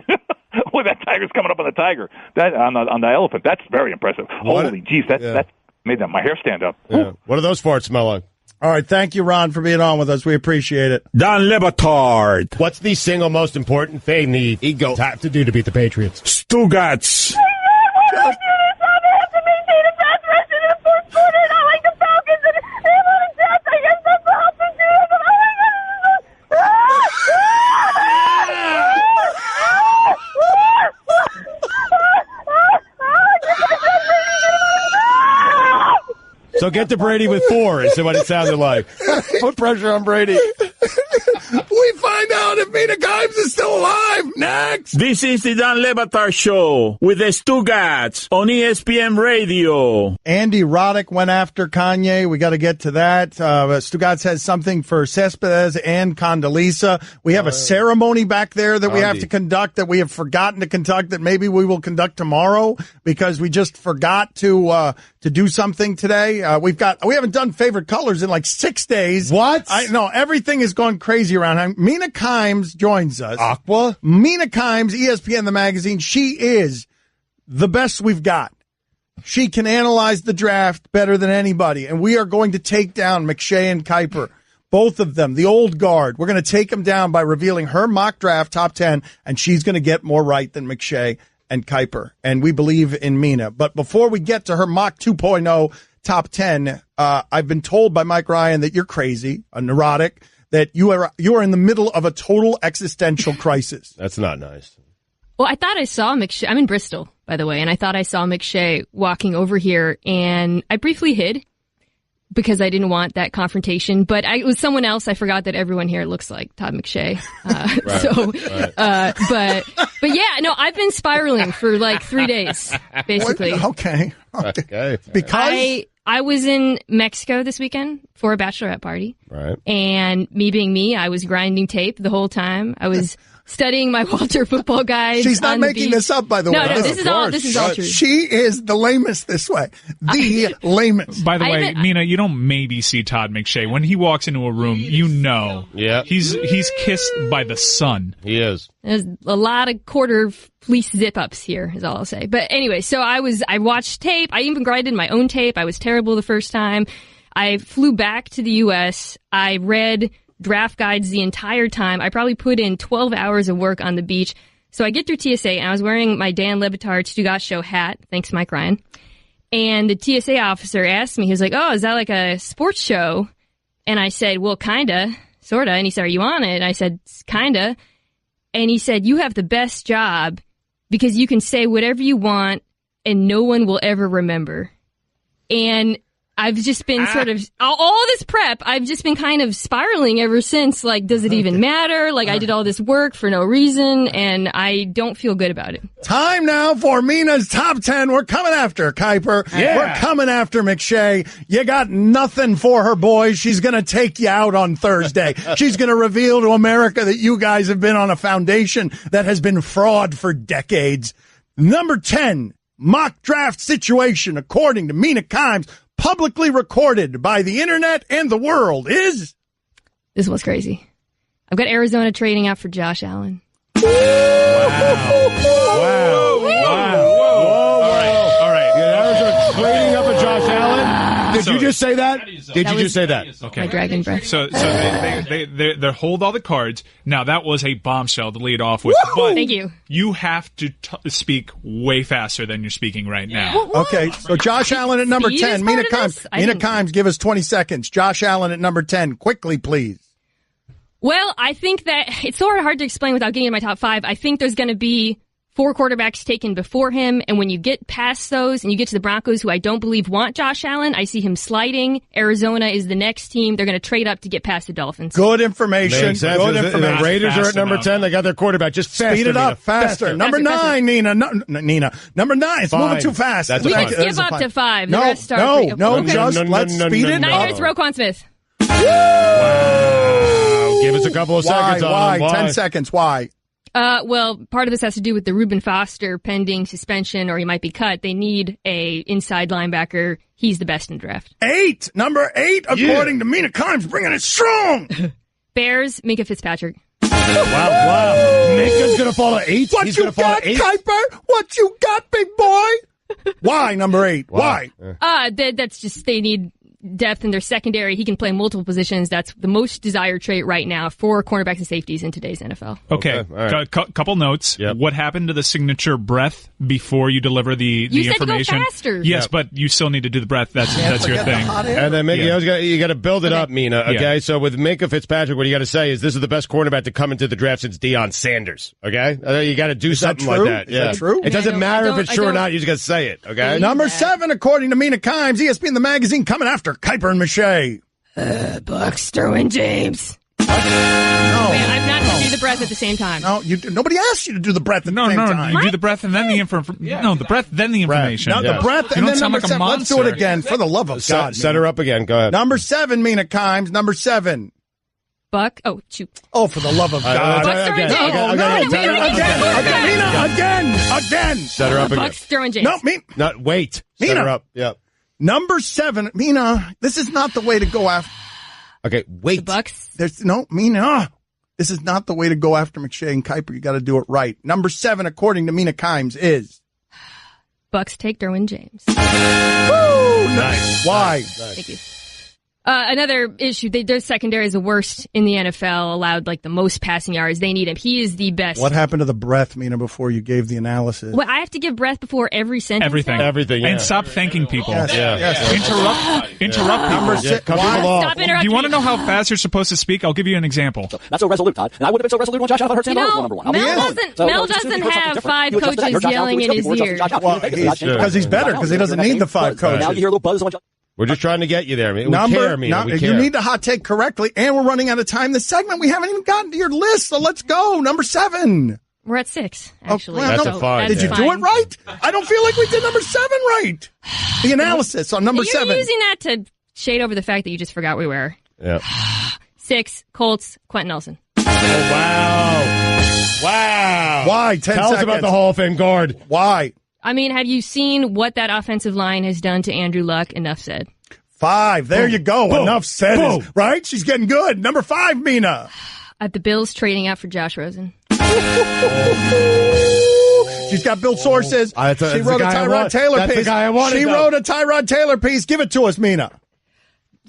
When that tiger's coming up on the tiger. That on the elephant. That's very impressive. Holy geez, that made my hair stand up. Yeah. What do those farts smell like? All right, thank you, Ron, for being on with us. We appreciate it. Don Batard. What's the single most important thing the Eagles have to do to beat the Patriots? Stugotz. So get to Brady with 4 is what it sounded like. Put pressure on Brady. We find out if Mina Kimes is still alive. Next. This is the Don Batard Show with the Stugotz on ESPN Radio. Andy Roddick went after Kanye. We got to get to that. Stugotz has something for Cespedes and Condoleezza. We have a ceremony back there that we have to conduct, that we have forgotten to conduct, that maybe we will conduct tomorrow because we just forgot to do something today. We haven't done favorite colors in like 6 days. What? I know everything is going crazy around him. Mina Kimes joins us. Aqua? Mina Kimes, ESPN, the magazine. She is the best we've got. She can analyze the draft better than anybody, and we are going to take down McShay and Kiper. Both of them, the old guard. We're going to take them down by revealing her mock draft top 10, and she's going to get more right than McShay and Kiper. And we believe in Mina. But before we get to her mock 2.0 top 10, I've been told by Mike Ryan that you're crazy, a neurotic, that you are in the middle of a total existential crisis. That's not nice. Well, I thought I saw McShay. I'm in Bristol, by the way, and I thought I saw McShay walking over here, and I briefly hid because I didn't want that confrontation. But it was someone else. I forgot that everyone here looks like Todd McShay. But yeah, no, I've been spiraling for like 3 days, basically. Okay. Because I was in Mexico this weekend for a bachelorette party. Right. And me being me, I was grinding tape the whole time. I was studying my Walter football guides. She's not making this up, by the way. No, this is all true. She is the lamest this way. The lamest. By the way, Mina, you don't maybe see Todd McShay. When he walks into a room, you know. Yeah. He's kissed by the sun. He is. There's a lot of quarter fleece zip-ups here, is all I'll say. But anyway, so I watched tape. I even grinded my own tape. I was terrible the first time. I flew back to the U.S. I read draft guides the entire time. I probably put in 12 hours of work on the beach. So I get through TSA, and I was wearing my Dan Le Batard Stugotz Show hat. Thanks, Mike Ryan. And the TSA officer asked me, he was like, "Oh, is that like a sports show?" And I said, "Well, kinda, sorta." And he said, "Are you on it?" And I said, "Kinda." And he said, "You have the best job because you can say whatever you want and no one will ever remember." And I've just been sort of, all this prep, I've just been kind of spiraling ever since. Like, does it even matter? Like, I did all this work for no reason, and I don't feel good about it. Time now for Mina's Top 10. We're coming after Kuiper. Yeah. We're coming after McShay. You got nothing for her, boys. She's going to take you out on Thursday. She's going to reveal to America that you guys have been on a foundation that has been fraud for decades. Number 10, mock draft situation, according to Mina Kimes, publicly recorded by the internet and the world, is... This was crazy. I've got Arizona trading out for Josh Allen. Wow. All right. Arizona trading up a Josh Allen? Did you just say that? Did you just say that? Okay. My dragon breath. So they hold all the cards. Now, that was a bombshell to lead off with. But Thank you. You have to speak way faster than you're speaking right now. Okay, so Josh Allen at number Speed 10. is Mina part of this? Kimes, give us 20 seconds. Josh Allen at number 10. Quickly, please. Well, I think that it's sort of hard to explain without getting in my top 5. I think there's going to be 4 quarterbacks taken before him, and when you get past those and you get to the Broncos, who I don't believe want Josh Allen, I see him sliding. Arizona is the next team. They're going to trade up to get past the Dolphins. Good information. Makes sense. Good The information. Raiders are at number 10. They got their quarterback. Just faster, Speed it up, Nina. faster. Number 9, Nina. Nina. Number 9. It's Fine. moving too fast. That's We fine. can skip up to 5. The rest are No, pretty- no, okay. just let's speed it up. Niners, Roquan Smith. Wow. Give us a couple of seconds on Why? 10 seconds. Why? Well, part of this has to do with the Reuben Foster pending suspension, or he might be cut. They need a inside linebacker. He's the best in the draft. 8. Number 8, according to Mina Kimes, bringing it strong. Bears, Minka Fitzpatrick. Wow. Minka's going to fall to 8? What He's you going to fall got, to 8? Kuiper? What you got, big boy? Why number 8? Why? That's just, they need depth in their secondary. He can play multiple positions. That's the most desired trait right now for cornerbacks and safeties in today's NFL. Okay. All right. Couple notes. Yep. What happened to the signature breath before you deliver the You said information? to go faster. Yes, but you still need to do the breath. That's your thing. And then Minka, you got to build it up, Mina. Okay, Yeah. so with Minka Fitzpatrick, what you got to say is this is the best quarterback to come into the draft since Deion Sanders. Okay, you got to do something like that. Is that true? It doesn't matter if it's I true or don't- not. You just got to say it. Okay. Number 7, according to Mina Kimes, ESPN the magazine, coming after Kuiper and Mache. Bucks, Derwin James. No. Man, I'm not going to do the breath at the same time. No, nobody asked you to do the breath at the same time. You do the breath and then the information. No, the breath, then the information. No, the breath, You and don't then sound number like a 7. Let's do it monster. again, for the love of God. Set her up again. Go ahead. Number 7, Mina Kimes. Number 7. Buck. Oh, shoot. Oh, for the love of God. Bucks, Derwin James. Again. Set her up again. Bucks, Derwin James. No, Not wait. Set Mina. her up. Yep. Number 7, Mina, this is not the way to go after. Okay, wait. The Bucks. Mina, this is not the way to go after McShay and Kuiper. You got to do it right. Number 7, according to Mina Kimes, is Bucks take Derwin James. Woo! Nice. Why? Thank you. Another issue, their secondary is the worst in the NFL, allowed like the most passing yards. They need him. He is the best. What happened to the breath, Mina, before you gave the analysis? Well, I have to give breath before every sentence. Everything. Everything, yeah. And stop thanking people. Yes. Interrupt Number people. 6. Stop Do interrupting. you want to know how fast you're supposed to speak? I'll give you an example. Not so resolute, Todd. And I would have been so resolute when Josh Allen hurt Sam Darnold number 1. Mel doesn't have 5 coaches yelling in his ear. Well, because he's better, because he doesn't need the 5 coaches. Now you hear a little buzz on We're just trying to get you there. We care, Mina. We care. You need the hot take correctly, and we're running out of time. This segment, we haven't even gotten to your list, so let's go. Number 7. We're at 6, actually. That's a fine. Did you do it right? I don't feel like we did number 7 right. The analysis on number 7. You're using that to shade over the fact that you just forgot we were. Yeah. 6, Colts, Quentin Nelson. Wow. Why? 10 Tell seconds. us about the Hall of Fame guard. Why? I mean, have you seen what that offensive line has done to Andrew Luck? Enough said. 5. There you go. Boom. Enough said. Boom. Right? She's getting good. Number 5, Mina. At the Bills trading out for Josh Rosen. She's got built sources. She that's wrote the a guy I Tyrod want. Taylor That's piece. the guy I wanted, She though. wrote a Tyrod Taylor piece. Give it to us, Mina.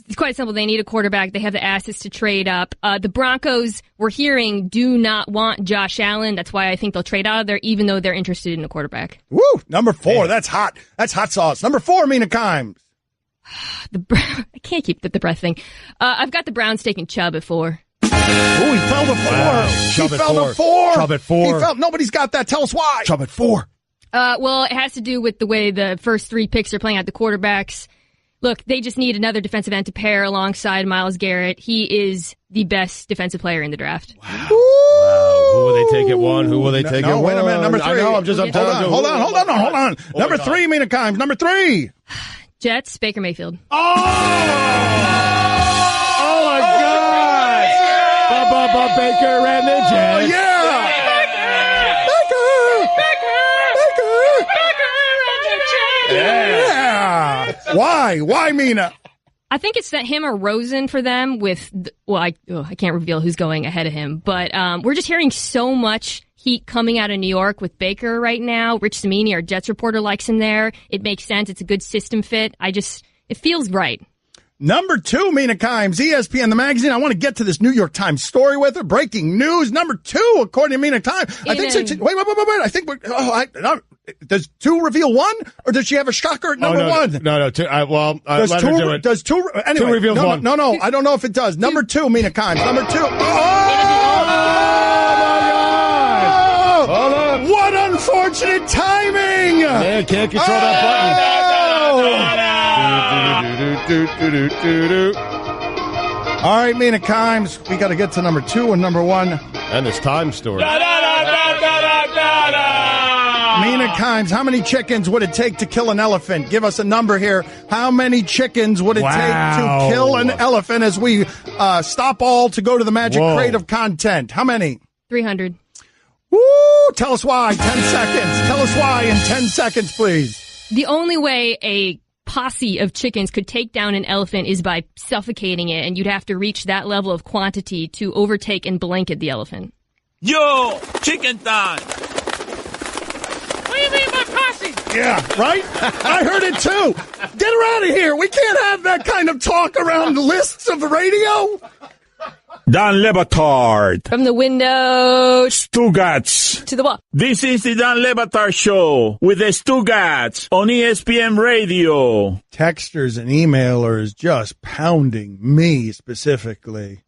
It's quite simple. They need a quarterback. They have the assets to trade up. The Broncos, we're hearing, do not want Josh Allen. That's why I think they'll trade out of there, even though they're interested in a quarterback. Woo! Number 4. That's hot. That's hot sauce. Number 4, Mina Kimes. I can't keep the breath thing. I've got the Browns taking Chubb at 4. Ooh, he fell to 4. Wow. He Chubb at fell 4. to 4. Chubb at 4. Nobody's got that. Tell us why. Chubb at 4. Well, it has to do with the way the first 3 picks are playing out. The quarterbacks Look, they just need another defensive end to pair alongside Myles Garrett. He is the best defensive player in the draft. Wow. Who will they take at 1? Who will they take at 1? Wait a minute. Number 3. I know, I'm telling you. Hold on. Number 3, Mina Kimes. Number 3. Jets, Baker Mayfield. Oh my God! Baker and the Jets. Yeah! Baker! Yeah! Why, Mina? I think it's that him or Rosen for them with, I can't reveal who's going ahead of him, but we're just hearing so much heat coming out of New York with Baker right now. Rich Cimini, our Jets reporter, likes him there. It makes sense. It's a good system fit. It feels right. Number 2, Mina Kimes, ESPN, the magazine. I want to get to this New York Times story with her. Breaking news. Number 2, according to Mina Kimes. I think wait. I think does 2 reveal 1, or does she have a shocker at number 1? No. Does 2 anyway? 2 reveals 1. No. I don't know if it does. Number 2, Mina Kimes. Number 2. Hold on. What unfortunate timing! Man, can't control that button. All right, Mina Kimes, we got to get to number 2 and number 1. And this time story. Mina Kimes, how many chickens would it take to kill an elephant? Give us a number here. How many chickens would it take to kill an elephant as we stop all to go to the magic crate of content? How many? 300. Woo! Tell us why. 10 seconds. Tell us why in 10 seconds, please. The only way a posse of chickens could take down an elephant is by suffocating it, and you'd have to reach that level of quantity to overtake and blanket the elephant. Yo, chicken time! What do you mean by posse? Yeah, right? I heard it too. Get her out of here. We can't have that kind of talk around the lists of the radio. Dan Le Batard. From the window. Stugotz. To the wall. This is the Dan Le Batard Show with the Stugotz on ESPN Radio. Texters and emailers just pounding me specifically.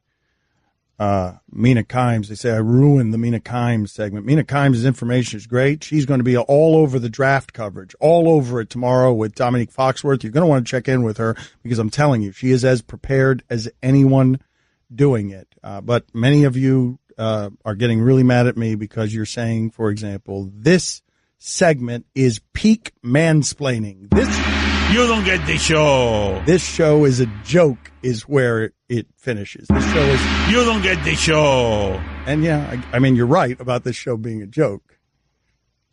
Mina Kimes, they say I ruined the Mina Kimes segment. Mina Kimes' information is great. She's going to be all over the draft coverage, all over it tomorrow with Dominique Foxworth. You're going to want to check in with her because I'm telling you, she is as prepared as anyone doing it. But many of you are getting really mad at me because you're saying, for example, this segment is peak mansplaining. You don't get the show. This show is a joke is where it finishes. This show is... You don't get the show. And yeah, I mean, you're right about this show being a joke.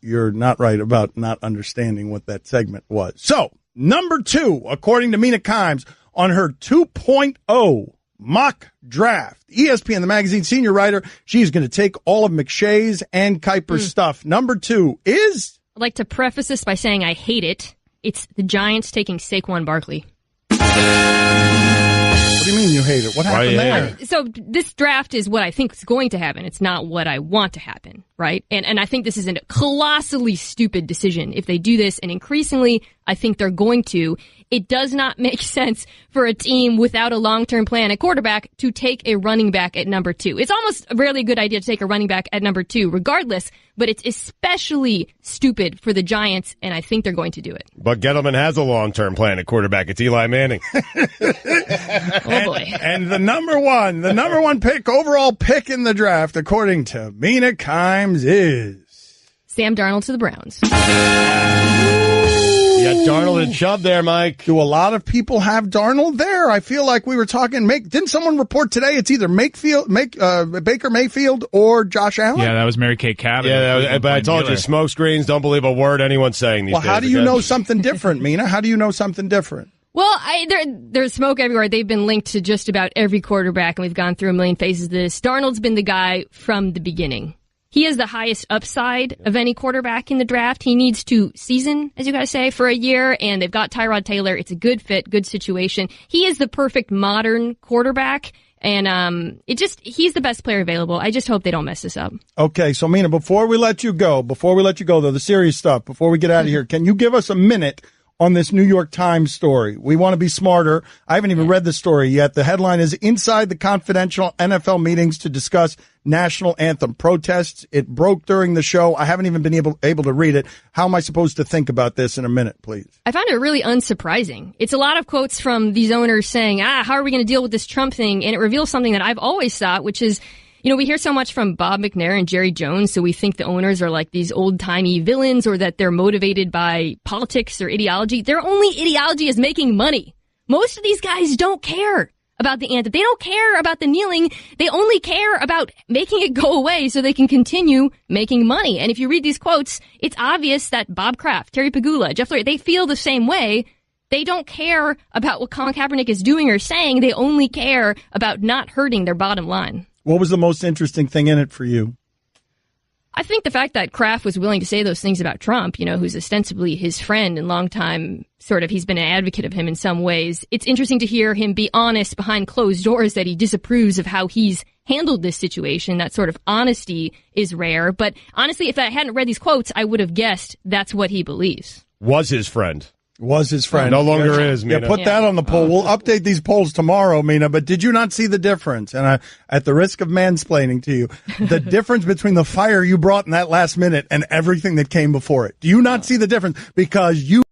You're not right about not understanding what that segment was. So, number 2, according to Mina Kimes, on her 2.0 mock draft, ESPN, the magazine senior writer, she's going to take all of McShay's and Kuiper's stuff. Number 2 is... I'd like to preface this by saying I hate it. It's the Giants taking Saquon Barkley. What do you mean you hate it? What happened there? So this draft is what I think is going to happen. It's not what I want to happen, right? And I think this is a colossally stupid decision if they do this, and increasingly I think they're going to. It does not make sense for a team without a long-term plan at quarterback to take a running back at number 2. It's almost rarely a good idea to take a running back at number 2, regardless, but it's especially stupid for the Giants, and I think they're going to do it. But Gettleman has a long-term plan at quarterback. It's Eli Manning. Oh, boy. And the number one pick, overall pick in the draft, according to Mina Kimes, is... Sam Darnold to the Browns. Yeah, Darnold and Chubb there, Mike. Do a lot of people have Darnold there? I feel like we were talking. Didn't someone report today it's either Baker Mayfield or Josh Allen? Yeah, that was Mary Kay Cabot. Yeah, but I told you, smoke screens. Don't believe a word anyone's saying these days. Well, how do you know something different, Mina? How do you know something different? Well, there's smoke everywhere. They've been linked to just about every quarterback, and we've gone through a million phases of this. Darnold's been the guy from the beginning. He has the highest upside of any quarterback in the draft. He needs to season, as you guys say, for a year, and they've got Tyrod Taylor. It's a good fit, good situation. He is the perfect modern quarterback, and he's the best player available. I just hope they don't mess this up. Okay, so Mina, before we let you go, though, the serious stuff, before we get out of here, can you give us a minute on this New York Times story. We want to be smarter. I haven't even read the story yet. The headline is Inside the Confidential NFL Meetings to Discuss National Anthem Protests. It broke during the show. I haven't even been able to read it. How am I supposed to think about this in a minute, please? I found it really unsurprising. It's a lot of quotes from these owners saying, how are we going to deal with this Trump thing? And it reveals something that I've always thought, which is, we hear so much from Bob McNair and Jerry Jones, so we think the owners are like these old-timey villains or that they're motivated by politics or ideology. Their only ideology is making money. Most of these guys don't care about the anthem. They don't care about the kneeling. They only care about making it go away so they can continue making money. And if you read these quotes, it's obvious that Bob Kraft, Terry Pegula, Jeff Lurie, they feel the same way. They don't care about what Colin Kaepernick is doing or saying. They only care about not hurting their bottom line. What was the most interesting thing in it for you? I think the fact that Kraft was willing to say those things about Trump, who's ostensibly his friend and longtime he's been an advocate of him in some ways. It's interesting to hear him be honest behind closed doors that he disapproves of how he's handled this situation. That sort of honesty is rare. But honestly, if I hadn't read these quotes, I would have guessed that's what he believes. Was his friend. Was his friend. No longer is, Mina. Yeah, put that on the poll. We'll update these polls tomorrow, Mina. But did you not see the difference? And at the risk of mansplaining to you, the difference between the fire you brought in that last minute and everything that came before it. Do you not see the difference? Because you